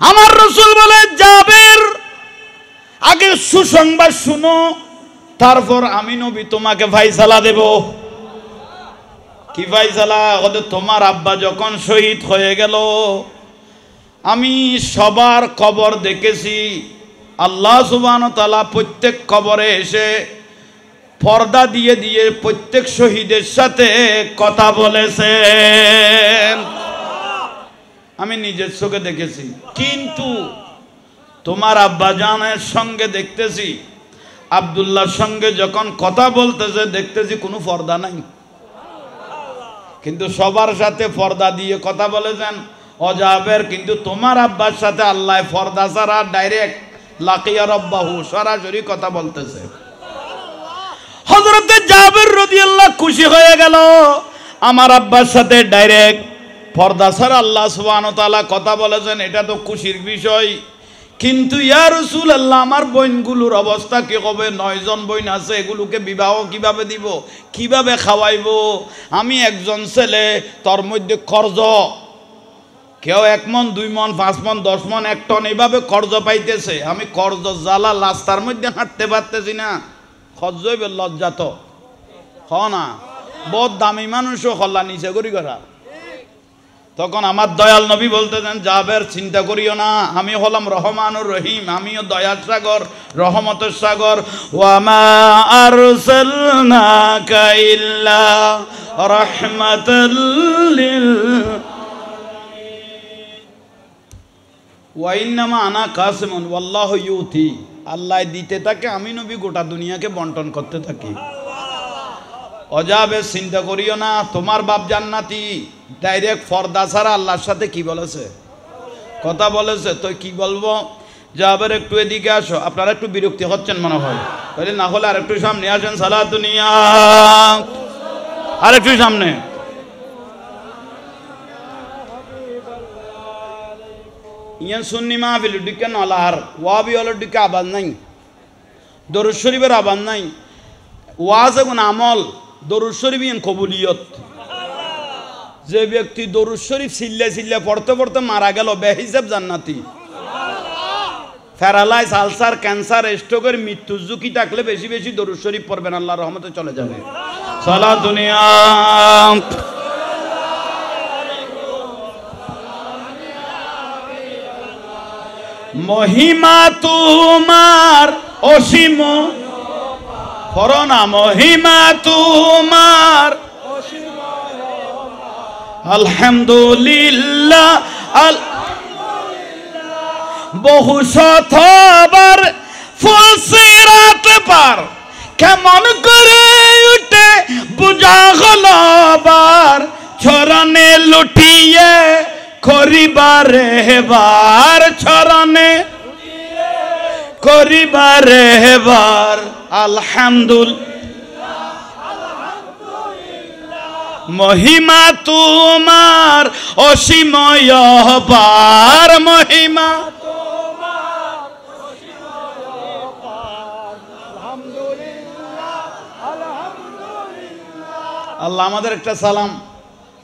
আমার রসুল বলে, জাবের, আগে সুসংবাদ শুনো, তারপর আমি নবী তোমাকে ফায়সালা দেব। কি ফায়সালা? তোমার আব্বা যখন শহীদ হয়ে গেল, আমি সবার কবর দেখেছি। আল্লাহ সুবহানাহু ওয়া তাআলা প্রত্যেক কবরে এসে পর্দা দিয়ে দিয়ে প্রত্যেক শহীদের সাথে কথা বলেছেন। আমি নিজের চোখে দেখেছি। কিন্তু তোমার আব্বা জানের সঙ্গে দেখতেছি, আব্দুল্লাহর সঙ্গে যখন কথা বলতেছে দেখতেছি কোনো পর্দা নাই, কিন্তু সবার সাথে পর্দা দিয়ে কথা বলেছেন। অজাবের, কিন্তু তোমার আব্বার সাথে আল্লাহ পর্দা ছাড়া ডাইরেক্ট লাকিয়া রব্বাহু, সরাসরি কথা বলতেছে। হযরতে জাবের রাদিয়াল্লাহু খুশি হয়ে গেল, আমার আব্বার সাথে ডাইরেক্ট পর্দা ছাড়া আল্লাহ সুবহানাহু ওয়া তাআলা কথা বলেছেন, এটা তো খুশির বিষয়। কিন্তু ইয়া রাসূলুল্লাহ, আমার বোনগুলোর অবস্থা কি হবে? 9 জন বোন আছে, এগুলোকে বিবাহ কিভাবে দিব, কিভাবে খাওয়াইব? আমি একজন ছেলে, তোর মধ্যে কর্জ, কেউ 1 মণ 2 মণ 5 মণ 10 মণ 1 টন এইভাবে কর্জ পাইতেছে। আমি কর্জ জ্বালা রাস্তার মধ্যে হাঁটতে পারতেছি না। খরচ হইবে, লজ্জা তো হ না, বহুত দামি মানুষও হল্লা নিচে করি করা। তখন আমার দয়াল নবী বলতেছেন, জাবের, চিন্তা করিও না, আমি হলাম রহমানুর রহিম, আমিও দয়ার সাগর, রহমতের সাগর। ওয়ামা আরসালনাকা ইল্লা রাহমাতাল লিল ওয়া ইন্নামা আনা কাসিমুন ওয়াল্লাহু ইউতি। আল্লাহ দিতে থাকে, আমি নবী গোটা দুনিয়াকে বন্টন করতে থাকি। অজাবে, চিন্তা করিও না, তোমার বাপ জান্নাতি। ডাইরেক্ট পর্দা ছাড়া আল্লাহর সাথে কি বলেছে? কথা বলেছে। তো কি বলবো? জাবের, একটু এদিকে আসো। আপনারা একটু বিরক্তি হচ্ছেন মনে হয়, তাহলে না হলে আর একটু সামনে আসেন। সালাতুনিয়া, আর একটু সামনে। ইয়ান সুন্নি মাহফিল ডিকে নলার ওয়াবি হলো ডিকে আবাদ নাই, দরুদ শরীফের আবাদ নাই। ওয়াজ এখন আমল, দরুদ শরীফ ইয়ান কবুলিয়ত। যে ব্যক্তি দরুদ শরীফ চিল্লা চিল্লা পড়তে পড়তে মারা গেল, বেহিসাব জান্নাতি। প্যারালাইজ, আলসার, ক্যান্সার, স্ট্রোকের মৃত্যুর ঝুঁকি থাকলে বেশি বেশি দরুদ শরীফ পড়বেন, আল্লাহর রহমতে চলে যাবে। সালাতুনিয়া, মহিমা তোমার অসীম, করোনা মহিমা তোমার আলহামদুলিল্লাহ বহু শতবার ফুলসিরাত পার কেমন করে উঠে বুঝা হলো বার চরণে লুটিয়ে করিবারে বার চরণে করিবারে বার আলহামদুলিল্লাহ মহিমা তোমার অসীময় পার মহিমা আল্লাহ আমাদের একটা সালাম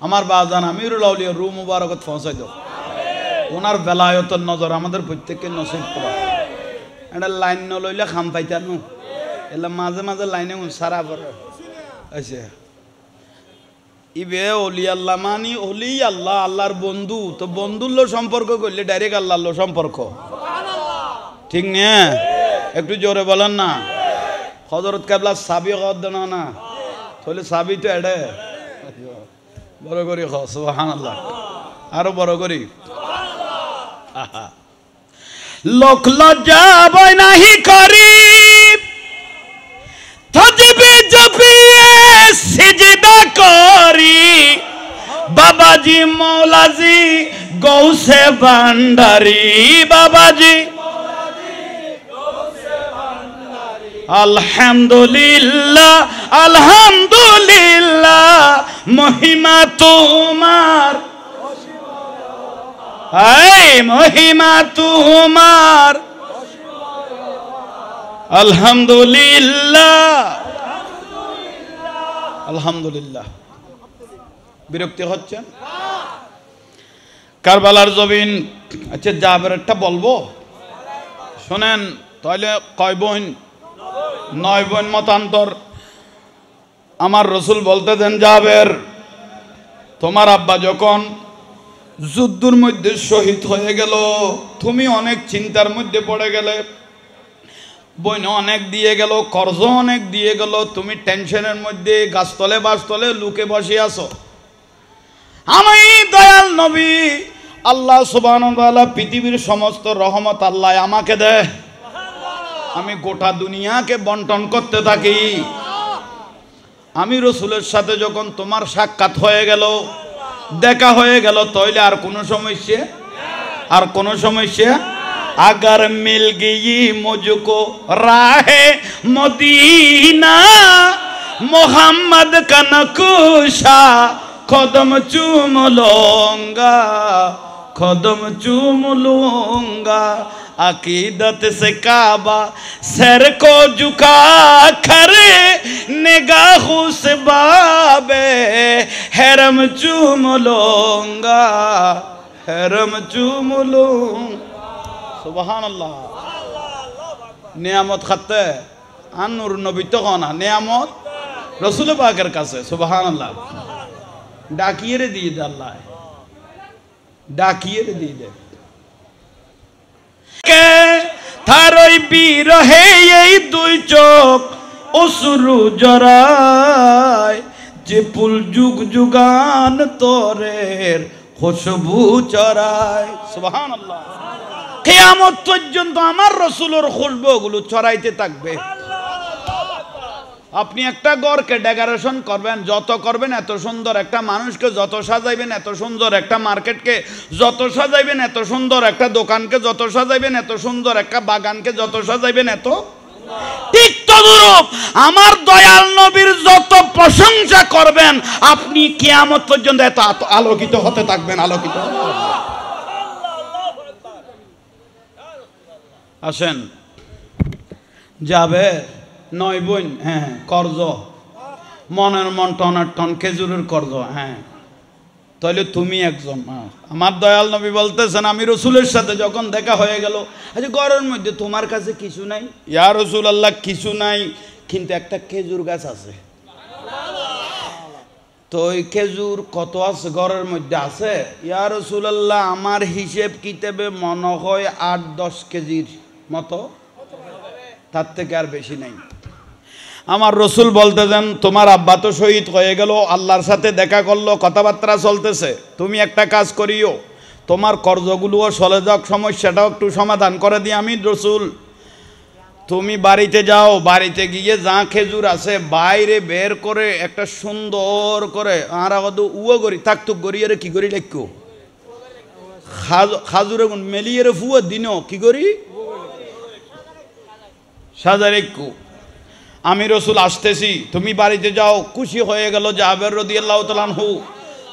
আমার বাজান আমিরুল আউলিয়া রু মুবারকত পৌঁছাই দাও ওনার বেলায়তের নজর আমাদের প্রত্যেককে নসিব করো এটা লাইন ন লইলে খাম পাইতা নু এলা মাঝে মাঝে লাইনে সারা পড়ে আচ্ছা ইবে অলি আল্লাহ মানি অলি আল্লাহ আল্লাহর বন্ধু তো বন্ধুর সম্পর্ক করলে ডাইরেক্ট আল্লাহর সম্পর্ক ঠিক না একটু জোরে বলেন না হযরত কেবলা সাবি কদ দেন না তাহলে সাবি তো এডে বড় করি সুবহানাল্লাহ আরো বড় করি লোক লজ্জা বই নাহি করি তজবে জপিয়ে সিজদা করি বাবাজি মৌলাজি গৌসে ভান্ডারি বাবাজি আলহামদুলিল্লাহ আলহামদুলিল্লাহ মহিমা তোমার মহিমা তোমার আলহামদুলিল্লাহ আলহামদুলিল্লাহ বিরক্তি হচ্ছেন কারবালার জমিন আচ্ছা জাবেরটা বলবো শোনেন তাহলে কয় বোন 9 বোন মতান্তর আমার রসুল বলতে দেন জাবের তোমার আব্বা যখন যুদ্ধের মধ্যে শহীদ হয়ে গেল তুমি অনেক চিন্তার মধ্যে পড়ে গেলে বইন অনেক দিয়ে গেল কর্জ অনেক দিয়ে গেল তুমি টেনশনের মধ্যে গাছতলে বাসতলে লুকে বসে আছো আমি দয়াল নবী আল্লাহ সুবহানাহু ওয়া তাআলা পৃথিবীর সমস্ত রহমত আল্লাহ আমাকে দেয় আমি গোটা দুনিয়াকে বন্টন করতে থাকি আমি রসুলের সাথে যখন তোমার সাক্ষাৎ হয়ে গেল দেখা হয়ে গেল তাইলে আর কোনো সমস্যা अगर मिल गई मुझको राहे मदीना मोहम्मद का नक्शा कदम चूम लूंगा अकीदत से काबा सर को झुका कर निगाहों से बाबे हरम चूम लूंगा सुबहानल्लाह नियामत खाते आनुर नबी तो कौना नियामत रसूल पाकेर काছে सुबहानल्लाह डाकिए रे दिए दे अल्लाह डाकिए रे दिए दे के थारोई বিরহে এই দুই চোখ অশ্রু জরায় যে ফুল যুগ যুগান তোরের খুশবু চরায় সুবহানাল্লাহ কিয়ামত পর্যন্ত আমার রাসূলের খুশবুগুলো ছড়াইতে থাকবে আপনি একটা ঘরকে ডেকোরেশন করবেন যত করবেন এত সুন্দর একটা মানুষকে যত সাজাইবেন এত সুন্দর একটা মার্কেটকে যত সাজাইবেন এত সুন্দর একটা দোকানকে যত সাজাইবেন এত সুন্দর একটা বাগানকে যত সাজাইবেন এত ঠিক তদ্রূপ আমার দয়াল নবীর যত প্রশংসা করবেন আপনি কিয়ামত পর্যন্ত এত আলোকিত হতে থাকবেন আলোকিত আসেন যাবে 9 বোন হ্যাঁ কর্জ মনের মন টনের টন খেজুরের কর্জ হ্যাঁ তাহলে তুমি একজন আমার দয়াল নবী বলতেছেন আমি রসুলের সাথে যখন দেখা হয়ে গেল আচ্ছা ঘরের মধ্যে তোমার কাছে কিছু নাই ইয়া রাসূলুল্লাহ কিছু নাই কিন্তু একটা খেজুর গাছ আছে তো ওই খেজুর কত আছে ঘরের মধ্যে আছে ইয়া রাসূলুল্লাহ আমার হিসেব কিতাবে মনে হয় 8-10 কেজির মতো তার থেকে আর বেশি নাই আমার রসুল বলতেছেন তোমার আব্বা তো শহীদ হয়ে গেল, আল্লাহর সাথে দেখা করলো, কথাবার্তা চলতেছে, তুমি একটা কাজ করিও, তোমার কর্জগুলোও চলে যাক, সমস্যাটাও একটু সমাধান করে দিই আমি রসুল। তুমি বাড়িতে যাও, বাড়িতে গিয়ে যা খেজুর আছে বাইরে বের করে একটা সুন্দর করে আর উয়ো করি থাকতুক করি এর কি করি লেখো খাজুরে মেলিয়ে ফুয়ো দিন কি করি সাজার একটু। আমি রসুল আসতেছি, তুমি বাড়িতে যাও। খুশি হয়ে গেল জাবের রাদিয়াল্লাহু তাআলা আনহু,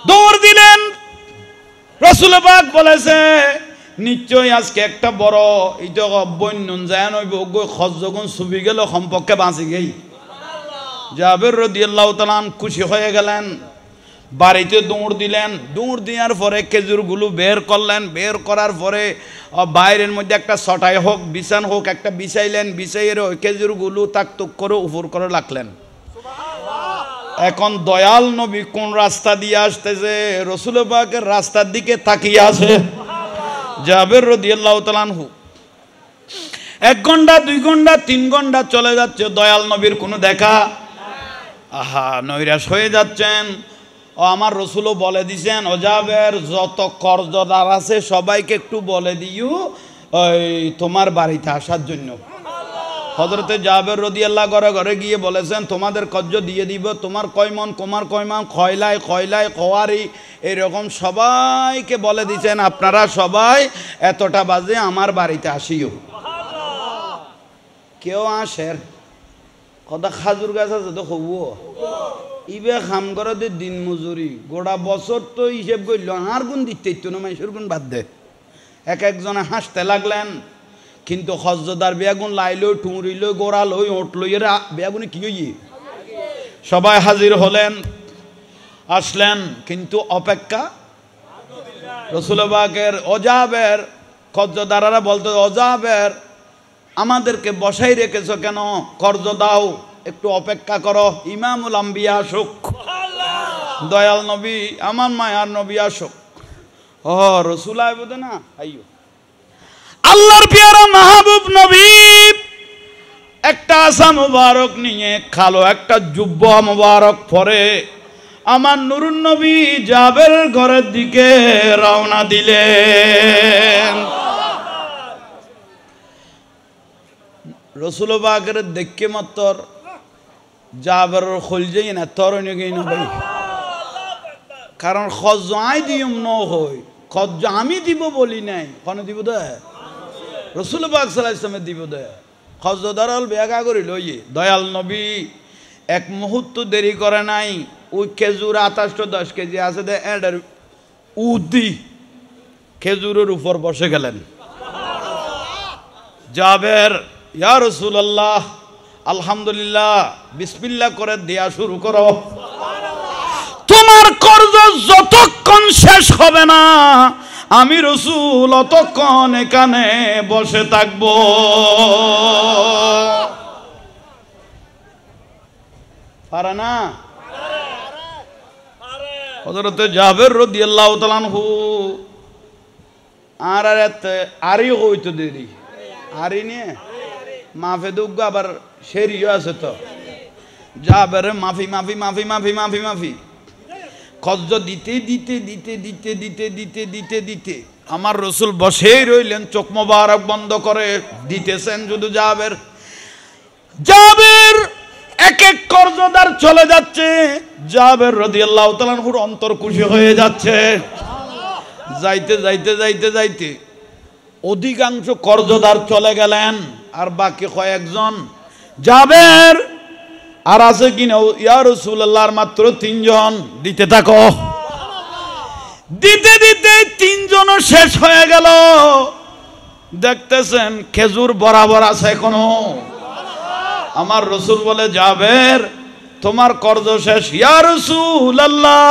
দৌড় দিলেন। রসুল পাক বলেছে নিশ্চয়ই আজকে একটা বড় এইটা বন্যন যায় নইব খজ্জগুন ছুবি গেল সম্পর্কে বাঁচি গেই। জাবের রাদিয়াল্লাহু তাআলা খুশি হয়ে গেলেন, বাড়িতে দৌড় দিলেন। দৌড় দেওয়ার পরে খেজুরগুলো বের করলেন, বের করার পরে বাইরের মধ্যে একটা ছটাই হোক বিছান হোক একটা বিছাইলেন, বিছাইয়ের ওই খেজুরগুলো তাকতুক করে উপর করে রাখলেন। এখন দয়াল নবী কোন রাস্তা দিয়ে আসতেছে, রসুল পাকের রাস্তার দিকে তাকিয়ে আছে জাবের রাদিয়াল্লাহু তাআলা আনহু। 1 ঘন্টা 2 ঘন্টা 3 ঘন্টা চলে যাচ্ছে, দয়াল নবীর কোনো দেখা। আহা, নৈরাশ হয়ে যাচ্ছেন। ও আমার রসুলও বলে দিছেন, ও জাবের যত কর্জদার আছে সবাইকে একটু বলে দিও ওই তোমার বাড়িতে আসার জন্য। হযরতে জাবের রাদিয়াল্লাহু ঘরে ঘরে গিয়ে বলেছেন তোমাদের কর্জ দিয়ে দিব, তোমার কয়মন কুমার কয়মান খয়লাই খয়লাই খোয়ারি এরকম সবাইকে বলে দিছেন আপনারা সবাই এতটা বাজে আমার বাড়িতে আসিও। কেউ আসের কদা খাজুর গাছ আছে তো হবো ইবে খাম করে দে দিন মজুরি গোটা বছর তো হিসেব করল আর গুণ দিতে ইতো না, মানুষের গুণ বাদ দে। একজনে হাসতে লাগলেন, কিন্তু হজ্জদার বেগুন লাইল টুঁড়িল গোড়া লই ওটল এরা বেগুনে কি হইয়ে সবাই হাজির হলেন, আসলেন। কিন্তু অপেক্ষা রসুল পাকের অজাবের কর্জদারারা বলতো অজাবের আমাদেরকে বসাই রেখেছো কেন, কর্জ দাও, একটু অপেক্ষা করো, ইমামুল আম্বিয়া আসুক, দয়াল নবী আমার মায়ার নবী আসুক। ও রসুল আইবুদে না আইয়ো আল্লাহর পেয়ারা মাহবুব নবী একটা আসা মুবারক নিয়ে খালো একটা জুব্বা মুবারক পরে আমার নুরুন নবী জাবের ঘরের দিকে রওনা দিলেন। রসুল পাকের দেখে মাত্র জাবের খোল যাই না তর না ভাই, কারণ খজ্জ আই দিম ন হই, খজ্জ আমি দিব বলি নাই, কনে দিব দে রসুল পাক সাল্লাল্লাহু আলাইহি ওয়াসাল্লাম দিব দে। খজ্জ দারাল বেগা করি লইয়ে দয়াল নবী এক মুহূর্ত দেরি করে নাই, ওই খেজুর 28-10 কেজি আছে দে এডার উদি খেজুরের উপর বসে গেলেন। জাবের ইয়া রাসূলুল্লাহ আলহামদুলিল্লাহ বিসমিল্লাহ করে দেয়া শুরু করো, তোমার কর্জ যতক্ষণ শেষ হবে না আমি রসুল অতক্ষণ এখানে বসে থাকবো। পারে না হযরতে জাবের রাদিয়াল্লাহু তাআলা আনহু আর আরই হইতো দেরি আরই নিয়ে মাফে দুগ্গ আবার সেরিও আছে তো জাবের মাফি মাফি মাফি মাফি মাফি মাফি কজ্জ দিতে দিতে দিতে দিতে দিতে দিতে দিতে দিতে আমার রসুল বসেই রইলেন, চোখ মোবারক বন্ধ করে দিতেছেন শুধু জাবের। জাবের এক এক কর্জদার চলে যাচ্ছে, জাবের রাদিয়াল্লাহু তাআলা আনহুর অন্তর খুশি হয়ে যাচ্ছে। যাইতে যাইতে যাইতে যাইতে অধিকাংশ কর্জদার চলে গেলেন, আর বাকি কয়েকজন জাবের আর আছে কিনা ইয়া রাসূলুল্লাহর মাত্র 3 জন, দিতে থাকো। দিতে দিতে 3 জনও শেষ হয়ে গেল। দেখতেছেন খেজুর বরাবর আছে এখনো। আমার রসুল বলে জাবের তোমার কর্জ শেষ। ইয়া রাসূলুল্লাহ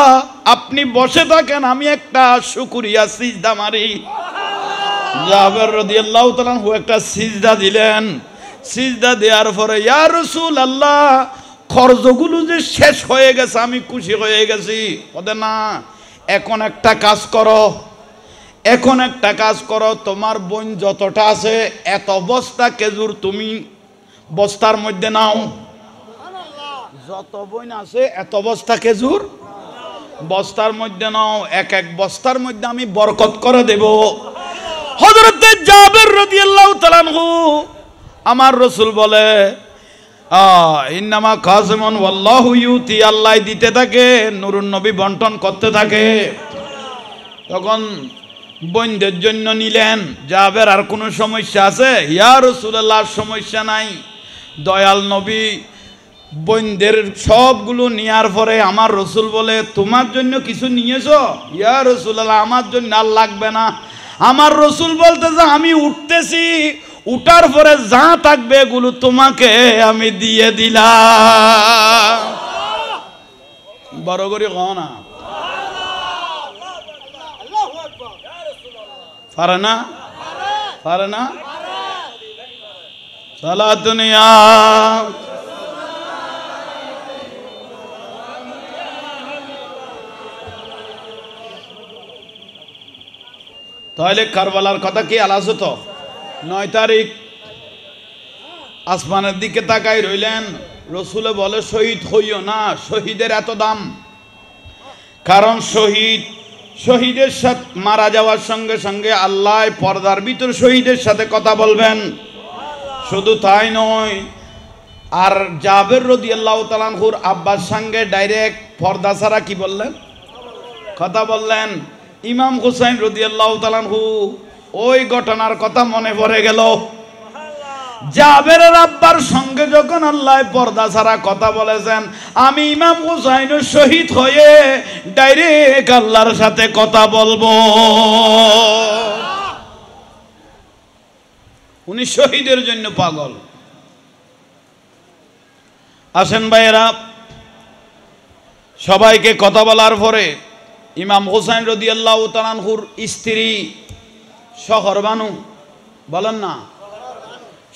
আপনি বসে থাকেন, আমি একটা শুকরিয়া সিজদা মারি। জাবের রাদিয়াল্লাহু তাআলা আনহু একটা সিজদা দিলেন। সিজদা দেওয়ার পরে ইয়া রাসূলুল্লাহ খরচগুলো যে শেষ হয়ে গেছে আমি খুশি হয়ে গেছি। ওদের না এখন একটা কাজ করো, এখন একটা কাজ করো, তোমার বোন যতটা আছে এত বস্তা খেজুর তুমি বস্তার মধ্যে নাও। যত বইন আছে এত বস্তা খেজুর বস্তার মধ্যে নাও, এক এক বস্তার মধ্যে আমি বরকত করে দেব। হযরত জাবের রাদিয়াল্লাহু তাআলা আনহু আমার রাসূল বলে ইন্নামা কাযিমুন ওয়াল্লাহু ইউতি, আল্লাহ দিতে থাকে, নূরুন নবী বন্টন করতে থাকে। তখন বইনদের জন্য নিলেন। জাবের আর কোনো সমস্যা আছে? ইয়া রাসূলুল্লাহ সমস্যা নাই। দয়াল নবী বইনদের সবগুলো নেওয়ার পরে আমার রসুল বলে তোমার জন্য কিছু নিয়েছো? ইয়া রাসূলুল্লাহ আমার জন্য আর লাগবে না। আমার রসুল বলতেছে আমি উঠতেছি, উঠার পরে যা থাকবে এগুলো তোমাকে আমি দিয়ে দিলাম। বড় করে কও না, পারে না? পারে না? সালাতুনিয়া তাহলে কারবালার কথা কি আলাস হতো? 9 তারিখ আসমানের দিকে তাকাই রইলেন। রসুলে বলে শহীদ হইও না, শহীদের এত দাম। কারণ শহীদের সাথে মারা যাওয়ার সঙ্গে সঙ্গে আল্লাহ পর্দার ভিতর শহীদের সাথে কথা বলবেন। শুধু তাই নয়, আর জাবের রাদিয়াল্লাহু তাআলা আনহুর আব্বার সঙ্গে ডাইরেক্ট পর্দা ছাড়া কি বললেন? কথা বললেন। ইমাম হুসাইন রাদিয়াল্লাহু তাআলা আনহু ওই ঘটনার কথা মনে পড়ে গেল। জাবেরের আব্বার সঙ্গে যখন আল্লাহ পর্দা ছাড়া কথা বলেছেন, আমি ইমাম হুসাইন শহীদ হয়ে ডাইরেক্ট আল্লাহর সাথে কথা বলবো। উনি শহীদের জন্য পাগল। আসেন ভাইয়েরা, সবাইকে কথা বলার পরে ইমাম হুসাইন রাদিয়াল্লাহু তাআলা আনহুর স্ত্রী শহরবানু, বলেন না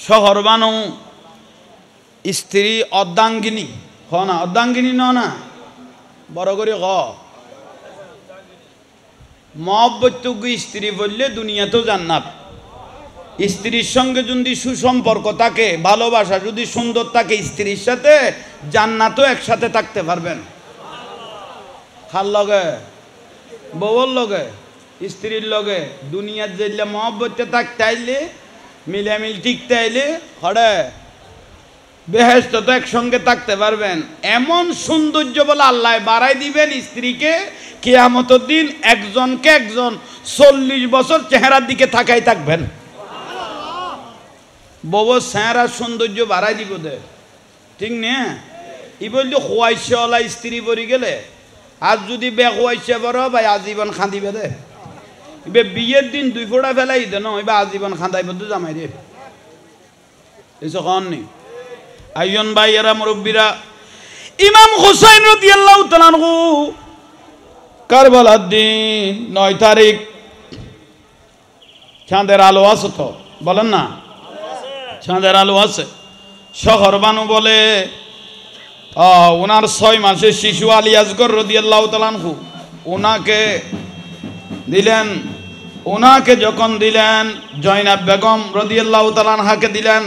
শহরবানু, স্ত্রী অর্ধাঙ্গিনী, হ না অর্ধাঙ্গিনী না, বড় করে হ। মহব্বতযোগ্য স্ত্রী বললে দুনিয়াতেও জান্নাত। স্ত্রীর সঙ্গে যদি সুসম্পর্ক থাকে, ভালোবাসা যদি সুন্দর থাকে স্ত্রীর সাথে, জান্নাতও একসাথে থাকতে পারবেন। খার লগে, বউর লগে, স্ত্রীর লগে, দুনিয়ার যেলে মহব্বতে থাকতে আইলে, মিলামিল টিকতে আইলে হরে বেহেশত তো একসঙ্গে থাকতে পারবেন। এমন সৌন্দর্য বলে আল্লাহ বাড়াই দিবেন স্ত্রীকে, কিয়ামতের দিন একজনকে একজন 40 বছর চেহারার দিকে তাকাই থাকবেন। বউর চেহারার সৌন্দর্য বাড়াই দিব দে, ঠিক না? ই বললি খোয়াইশওয়ালা স্ত্রী বরি গেলে, আর যদি বে খোয়াইশে বড় ভাই আজীবন খাঁদিবে দে। এবার বিয়ের দিন 2 ফোঁটা ফেলাই দে না, এবার আজীবন খাঁদাইব তো জামাই রে। এসব কন নি আইয়ন ভাই এরা মুরব্বীরা। ইমাম হুসাইন রাদিয়াল্লাহু তাআলা আনহু কারবালার দিন 9 তারিখ চাঁদের আলো আছে তো, বলেন না চাঁদের আলো আছে। শহরবানু বলে ওনার 6 মাসের শিশু আলী আসগর রাদিয়াল্লাহু তাআলা আনহু ওনাকে দিলেন। ওনাকে যখন দিলেন, জয়নাব বেগম রাদিয়াল্লাহু তাআলা আনহাকে দিলেন।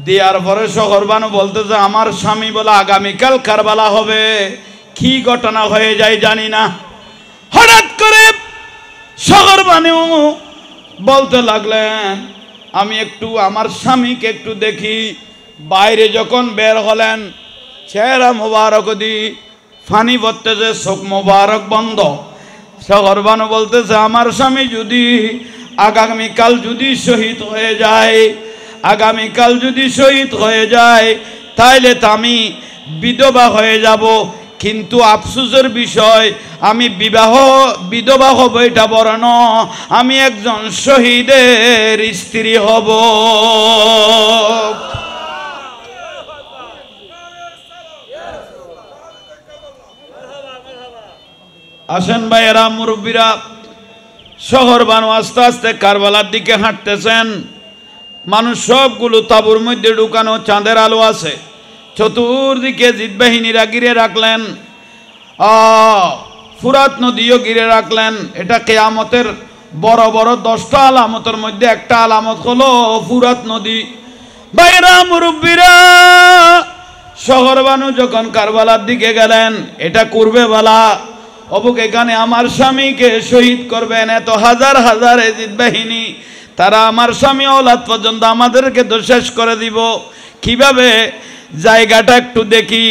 দেওয়ার পরে শহরবানু বলতেছে আমার স্বামী বলে আগামীকাল কারবালা হবে। কি ঘটনা হয়ে যায় জানি না। হঠাৎ করে শহরবানু বলতে লাগলেন আমি একটু আমার স্বামীকে একটু দেখি। বাইরে যখন বের হলেন, চেহারা মোবারক দি ফানি পড়তেছে, চোখ মোবারক বন্ধ। শহরবানু বলতেছে আমার স্বামী যদি আগামীকাল যদি শহীদ হয়ে যায়, আগামীকাল যদি শহীদ হয়ে যায় তাইলে তো আমি বিধবা হয়ে যাব। কিন্তু আফসোসের বিষয় আমি বিধবা হব এটা বড় না, আমি একজন শহীদের স্ত্রী হব। আসেন ভাইয়েরা মুরব্বীরা, শহরবানু আস্তে আস্তে কারবালার দিকে হাঁটতেছেন। মানুষ সবগুলো তাঁবুর মধ্যে ঢুকানো, চাঁদের আলো আছে। চতুর্দিকে জিতবাহিনীরা ঘিরে রাখলেন, ফুরাত নদীও ঘিরে রাখলেন। এটা কিয়ামতের বড় বড় 10টা আলামতের মধ্যে একটা আলামত হলো ফুরাত নদী। ভাইরা মুরব্বীরা, শহর বানু যখন কারবালার দিকে গেলেন, এটা করবে বলা অবুক এখানে আমার স্বামীকে শহীদ করবেন, এত হাজার হাজার এজিদ বাহিনী, তারা আমার স্বামী ওলাদ পর্যন্ত আমাদেরকে তো শেষ করে দিব। কিভাবে জায়গাটা একটু দেখি,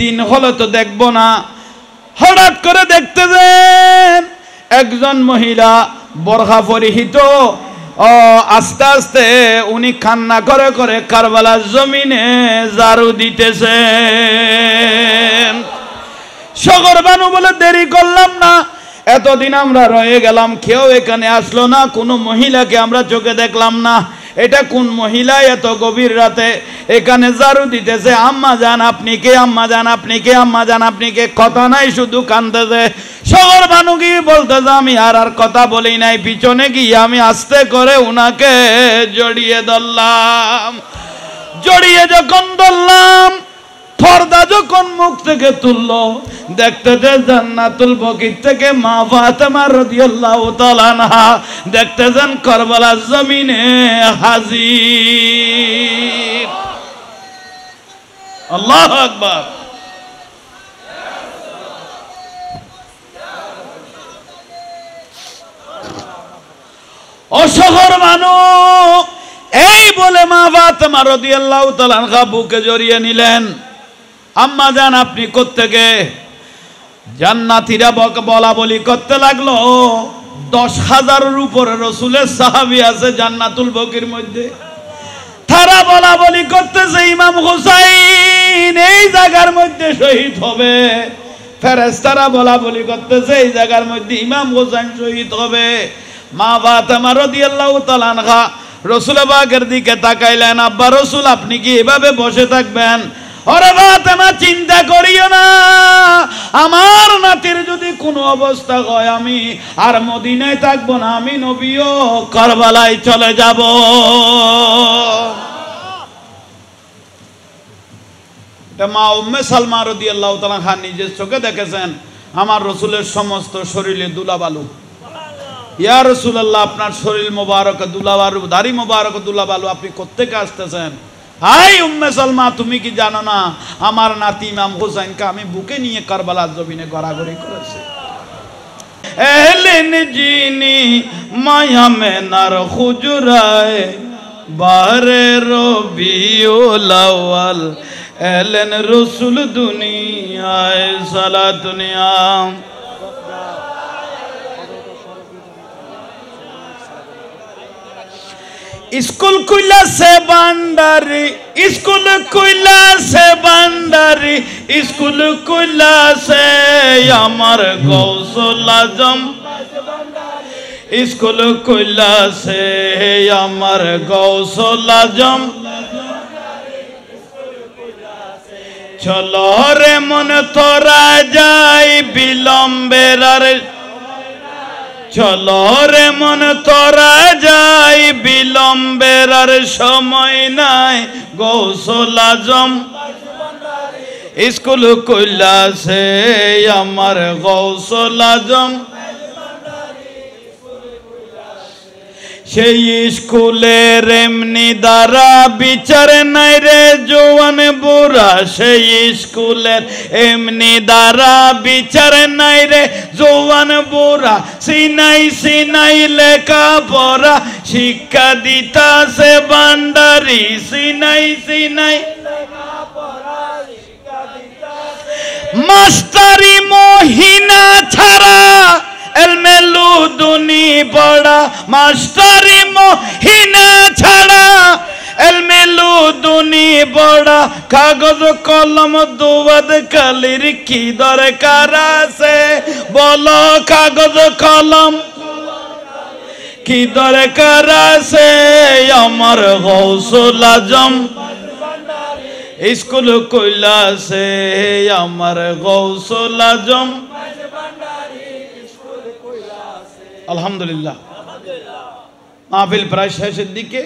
দিন হলো তো দেখবো না। হঠাৎ করে দেখতে দেন একজন মহিলা বরখা পরিহিত আস্তে আস্তে উনি কান্না করে করে কারবালার জমিনে ঝাড়ু দিতেছেন। শহর বানু বলে দেরি করলাম না, এতদিন আমরা রয়ে গেলাম, কেউ এখানে আসলো না, কোনো মহিলাকে আমরা চোখে দেখলাম না। এটা কোন মহিলা এত গভীর রাতে এখানে ঝাড়ু দিতেছে? আম্মা জান আপনি কে, আম্মা জান আপনি কে, আম্মা জান আপনি কে, কথা নাই শুধু কাঁদতেছে। শহর বানু গিয়ে বলতেছে আমি আর কথা বলি নাই, পিছনে গিয়ে আমি আস্তে করে উনাকে জড়িয়ে ধরলাম। জড়িয়ে যখন ধরলাম, পর্দা যখন মুখ থেকে তুললো, দেখতে জান্নাতুল বকির থেকে মা ফাতেমা রাদিয়াল্লাহু তাআলা আনহা দেখতেছেন কারবালার জমিনে হাজির। আল্লাহু আকবার। অশহর মানুষ এই বলে মা ফাতেমা রাদিয়াল্লাহু তাআলা আনহা বুকে জড়িয়ে নিলেন। আম্মা জান আপনি কোত্থেকে? জান্নাতীরা বলা বলি করতে লাগলো, 10,000-এর উপরে রাসূলের সাহাবী আছে জান্নাতুল বকির মধ্যে। তারা বলা বলি করতেছে ইমাম হুসাইন এই জায়গার মধ্যে শহীদ হবে। ফেরেশতারা বলা বলি করতেছে এই জায়গার মধ্যে ইমাম হুসাইন শহীদ হবে। মা ফাতেমা রাদিয়াল্লাহু তাআলা আনহা রাসূল পাকের দিকে তাকাইলেন, আব্বা রাসূল আপনি কি এভাবে বসে থাকবেন? ওরে ফাতেমা চিন্তা করিও না, আমার নাতির যদি কোনো অবস্থা হয় আমি আর মদিনায় থাকবো না, আমি নবীও কারবালায় চলে যাব। মা উম্মে সালমা রাদিয়াল্লাহু তাআলা আনহা নিজের চোখে দেখেছেন আমার রাসূলের সমস্ত শরীরে দুলাবালু। ইয়া রাসূলুল্লাহ আপনার শরীর মোবারক দুলাবালু, দাড়ি মোবারক দুলাবালু, আপনি কোত্থেকে আসতেছেন? হাই উম্মে সালমা তুমি কি জানো না আমার নাতি ইমাম হুসাইনকে আমি বুকে নিয়ে কারবালার জমিনে গড়াগড়ি করেছি। এলেন জিনি মায়া মেনার হুজরায় বারে রবিউল আউয়াল, এলেন রাসূল দুনিয়ায় সালাতুনিয়া। স্কুল কইলা সে বান্ডারি, স্কুল কইলা সে বান্ডারি, স্কুল কইলা সে আমার গৌসুল আজম, স্কুল কইলা সে আমার গৌসুল আজম। চলো রে মন তোরা যাই বিলম্বের, আর চলো রে মন তোরা যাই বিলম্বের আর সময় নাই, গৌসুল আজম স্কুল কইলা সে আমার গৌসুল আজম। সেই স্কুলের এমনি দ্বারা বিচার নাই রে জওয়ান বুড়া, সেই স্কুলের এমনি দ্বারা বিচার নাই রে জওয়ান বুড়া, সিনাই সিনাই লেখা পড়া শিক্ষা দিতাছে বান্ডারি, সিনাই সিনাই মাস্টারি মহিনা ছাড়া এলমেলু দুনি পড়া, মাস্টারি মহিনা ছাড়া এলমেলু দুনি পড়া, কাগজ কলম দুবাদ কালির কি দরকার আছে বলো, কাগজ কলম কি দরকার আছে আমার গৌসুল আজম স্কুল কইলা সে আমার গৌসুল আজম। আলহামদুলিল্লাহ মাহফিল প্রায় শেষের দিকে,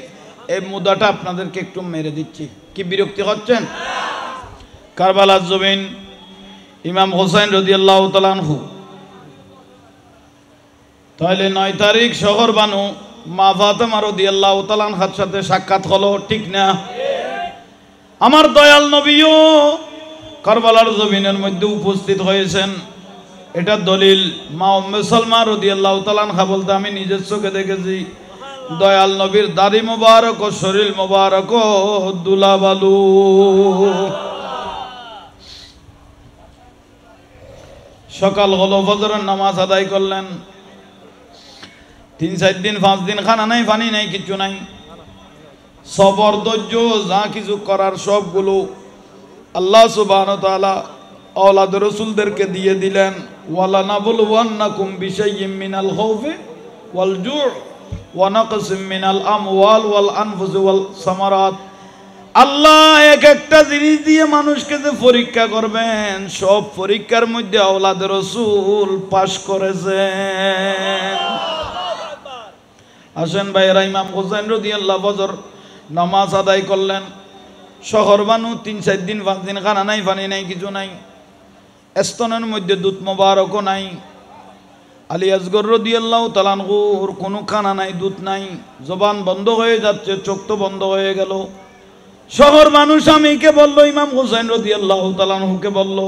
এই মুদ্রাটা আপনাদেরকে একটু মেরে দিচ্ছি। কি বিরক্তি হচ্ছেন? কারবালার জমিন ইমাম হুসাইন রাদিয়াল্লাহু তাআলা আনহু, তাহলে 9 তারিখ শহর বানু মা ফাতেমা রাদিয়াল্লাহু তাআলা আনহার সাথে সাক্ষাৎ হলো, ঠিক না? আমার দয়াল নবীও কারবালার জমিনের মধ্যে উপস্থিত হয়েছেন। এটা দলিল মা উম্মে সালমা রাদিয়াল্লাহু তাআলা আনহা বলতে আমি নিজের চোখে দেখেছি। দয়াল নবীর দাড়ি মোবারক ও শরীর মোবারক ও দুলাবালু। সকাল হলো, ফজরের নামাজ আদায় করলেন। 3-4 দিন 5 দিন খানা নাই, পানি নাই, কিছু নাই। সবর ধৈর্য যা কিছু করার সবগুলো আল্লাহ সুবহানাহু ওয়া তাআলা আওলাদ রাসূলদেরকে দিয়ে দিলেন। ওয়ালা নাবলুওয়ান্নাকুম বিশাইয়্যিম মিনাল খাউফি ওয়াল জু' ওয়া নাকসিম মিনাল আমওয়াল ওয়াল আনফুসি ওয়াল সামারাত। আল্লাহ এক একটা জিনিস দিয়ে মানুষকে যে পরীক্ষা করবেন, সব পরীক্ষার মধ্যে আওলাদ রাসূল পাশ করেছেন। আসেন ভাইয়েরা, ইমাম হুসাইন রাদিয়াল্লাহু ফজর নামাজ আদায় করলেন। শহর বানু 3-4 দিন 5 দিন খানা নাই, পানি নাই, কিছু নাই। স্তনের মধ্যে দুধ মোবারকও নাই। আলী আসগর রাদিয়াল্লাহু তাআলা আনহুর কোনো খানা নাই, দুধ নাই, জবান বন্ধ হয়ে যাচ্ছে, চোখ তো বন্ধ হয়ে গেল। শহর মানুষ আমিকে বলল, ইমাম হুসাইন রাদিয়াল্লাহু তাআলা আনহুকে বলল,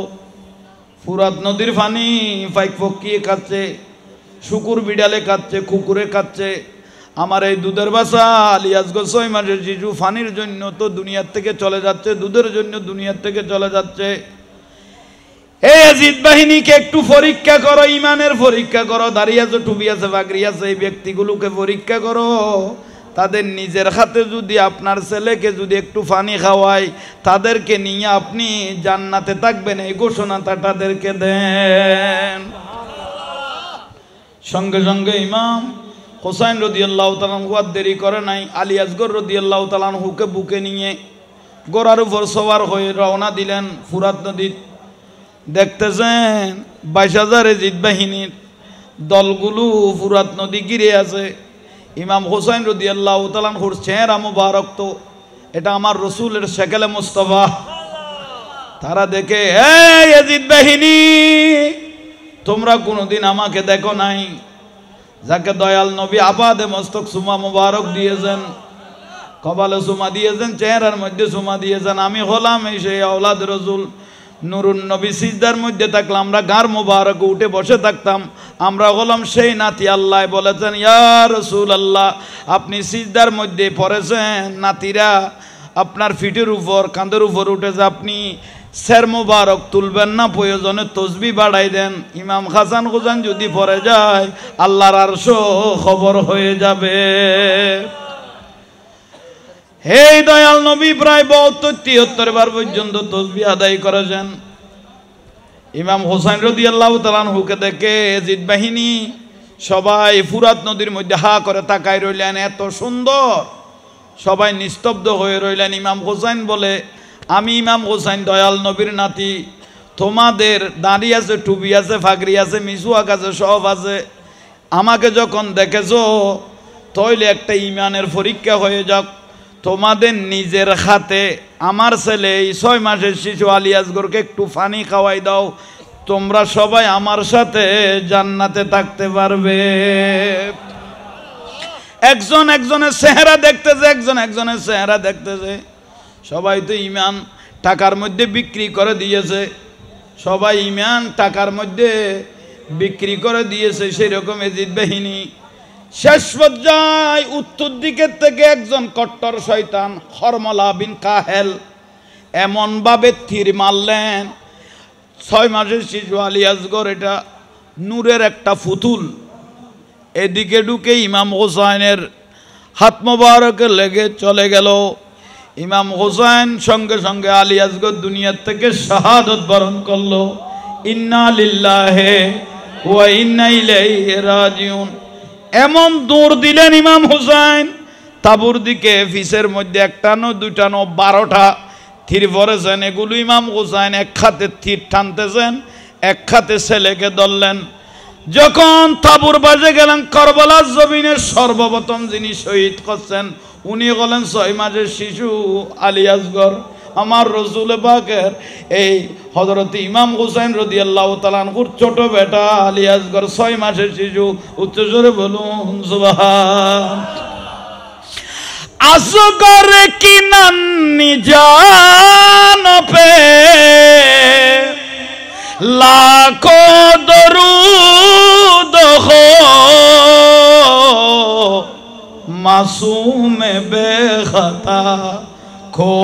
ফুরাত নদীর পানি পাইক পকিয়ে খাচ্ছে, শুকুর বিড়ালে খাচ্ছে, কুকুরে খাচ্ছে। আমার এই দুধের বাসা আলী আসগর 6 মাসের শিশু পানির জন্য তো দুনিয়ার থেকে চলে যাচ্ছে, দুধের জন্য দুনিয়ার থেকে চলে যাচ্ছে। এই ইয়াজিদ বাহিনীকে একটু পরীক্ষা করো, ইমানের পরীক্ষা করো। দাঁড়িয়ে আছে, টুপি আছে, বাগরি আছে, এই ব্যক্তিগুলোকে পরীক্ষা করো। তাদের নিজের হাতে যদি আপনার ছেলেকে যদি একটু পানি খাওয়ায়, তাদেরকে নিয়ে আপনি জান্নাতে থাকবেন, এই ঘোষণাটা তাদেরকে দেন। সঙ্গে সঙ্গে ইমাম হুসাইন রাদিয়াল্লাহু তাআলা আনহু আর দেরি করে নাই। আলী আসগর রাদিয়াল্লাহু তাআলা আনহুকে বুকে নিয়ে ঘোড়ার উপর সওয়ার হয়ে রওনা দিলেন ফুরাত নদী। দেখতেছেন 22,000 ইয়াজিদ বাহিনীর দলগুলো ফুরাত নদী ঘিরে আছে। ইমাম হুসাইন রাদিয়াল্লাহু তাআলা আনহুর চেহারা মুবারক তো এটা আমার রসুলের শেকেলে মুস্তাফা। তারা দেখে, এই ইয়াজিদ বাহিনী, তোমরা কোনোদিন আমাকে দেখো নাই, যাকে দয়াল নবী আবাদে মস্তক সুমা মুবারক দিয়েছেন, কপালে সুমা দিয়েছেন, চেহারার মধ্যে সুমা দিয়েছেন। আমি হলাম এই সেই আওলাদ রাসূল। নুরুন নবী সিজদার মধ্যে থাকলে আমরা গার মুবারক উঠে বসে থাকতাম। আমরা হলাম সেই নাতি। আল্লাহ বলেছেন, ইয়া রাসূলুল্লাহ, আপনি সিজদার মধ্যে পড়েছেন, নাতিরা আপনার পিঠের উপর কাঁধের উপর উঠেছে, আপনি সের মুবারক তুলবেন না, প্রয়োজনে তসবিহ বাড়াই দেন। ইমাম হাসান হুসাইন যদি পড়ে যায়, আল্লাহর আরশ খবর হয়ে যাবে। হে দয়াল নবী প্রায় 72-73 বার পর্যন্ত তসবিহ আদায় করেছেন। ইমাম হুসাইন রাদিয়াল্লাহু তাআলা আনহুকে দেখে ইয়াজিদ বাহিনী সবাই ফুরাত নদীর মধ্যে হা করে তাকায় রইলেন, এত সুন্দর। সবাই নিস্তব্ধ হয়ে রইলেন। ইমাম হুসাইন বলে, আমি ইমাম হুসাইন দয়াল নবীর নাতি, তোমাদের দাঁড়ি আছে, টুপি আছে, ফাগরি আছে, মিসওয়াক আছে, সব আছে। আমাকে যখন দেখেছো, তাইলে একটা ইমানের পরীক্ষা হয়ে যাক। তোমাদের নিজের হাতে আমার ছেলে এই 6 মাসের শিশু আলী আসগরকে একটু পানি খাওয়াই দাও, তোমরা সবাই আমার সাথে জান্নাতে থাকতে পারবে। একজন একজনের চেহারা দেখতেছে, একজন একজনের চেহারা দেখতেছে। সবাই তো ইমান টাকার মধ্যে বিক্রি করে দিয়েছে, সবাই ইমান টাকার মধ্যে বিক্রি করে দিয়েছে। সেই রকম ইয়াজিদ বাহিনী শেষ পর্যায়ে উত্তর দিকের থেকে একজন কট্টর শয়তান হরমলা বিন কাহেল এমনভাবে তীর মারলেন, 6 মাসের শিশু আলী আসগর এটা নূরের একটা ফুতুল, এদিকে ঢুকে ইমাম হুসাইনের হাত মোবারকে লেগে চলে গেল। ইমাম হুসাইন সঙ্গে সঙ্গে আলী আসগর দুনিয়ার থেকে শাহাদত বরণ করলো। ইন্না লিল্লাহি ওয়া ইন্না ইলাইহি রাজিউন। এমন দৌড় দিলেন ইমাম হুসাইন, তাবুর দিকে ফিসের মধ্যে একটা নো দুইটা নো 12টা তীর পড়েছেন। এগুলো ইমাম হুসাইন এক হাতে তীর টানতেছেন, এক হাতে ছেলেকে ধরলেন। যখন তাবুর বাজে গেলেন, কারবালার জমিনের সর্বপ্রথম যিনি শহীদ করছেন উনি হলেন 6 মাসের শিশু আলী আসগর। আমার রসুল পাকের এই হযরত ইমাম হুসাইন রাদিয়াল্লাহু তাআলা আনহুর ছোট বেটা আলী আসগর 6 মাসের শিশু। উচ্চস্বরে বলুন সুবহান। असगर की नन्नी जान पे लाखों दरूद हो मासूम बेखता को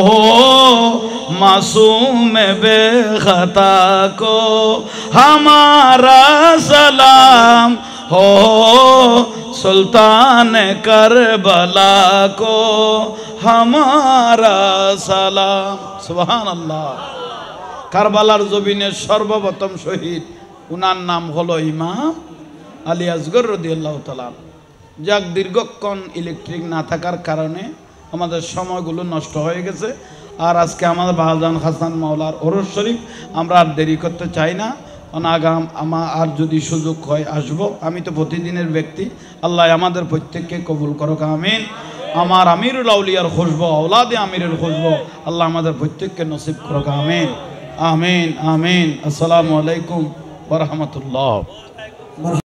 मासूम बेखता को हमारा सलाम हो सुल्तान करबला को हमारा सलाम। सुभान अल्लाह। কারবালার জমিনের সর্বপ্রথম শহীদ উনার নাম হলো ইমাম আলী আসগর রাদিয়াল্লাহু তাআলা। যাক দীর্ঘক্ষণ ইলেকট্রিক না থাকার কারণে আমাদের সময়গুলো নষ্ট হয়ে গেছে। আর আজকে আমাদের বাহাজান হাসান মাওলার ওরস শরীফ আমরা আর দেরি করতে চাই না। আগাম আর যদি সুযোগ হয় আসব। আমি তো প্রতিদিনের ব্যক্তি, আল্লাহ আমাদের প্রত্যেককে কবুল করুক আমিন। আমার আমিরুল আউলিয়ার খুশবু আওলাদে আমিরুল খুশবু আল্লাহ আমাদের প্রত্যেককে নসিব করুক আমিন আমিন আমিন। আসসালামু আলাইকুম ওয়া রাহমাতুল্লাহ।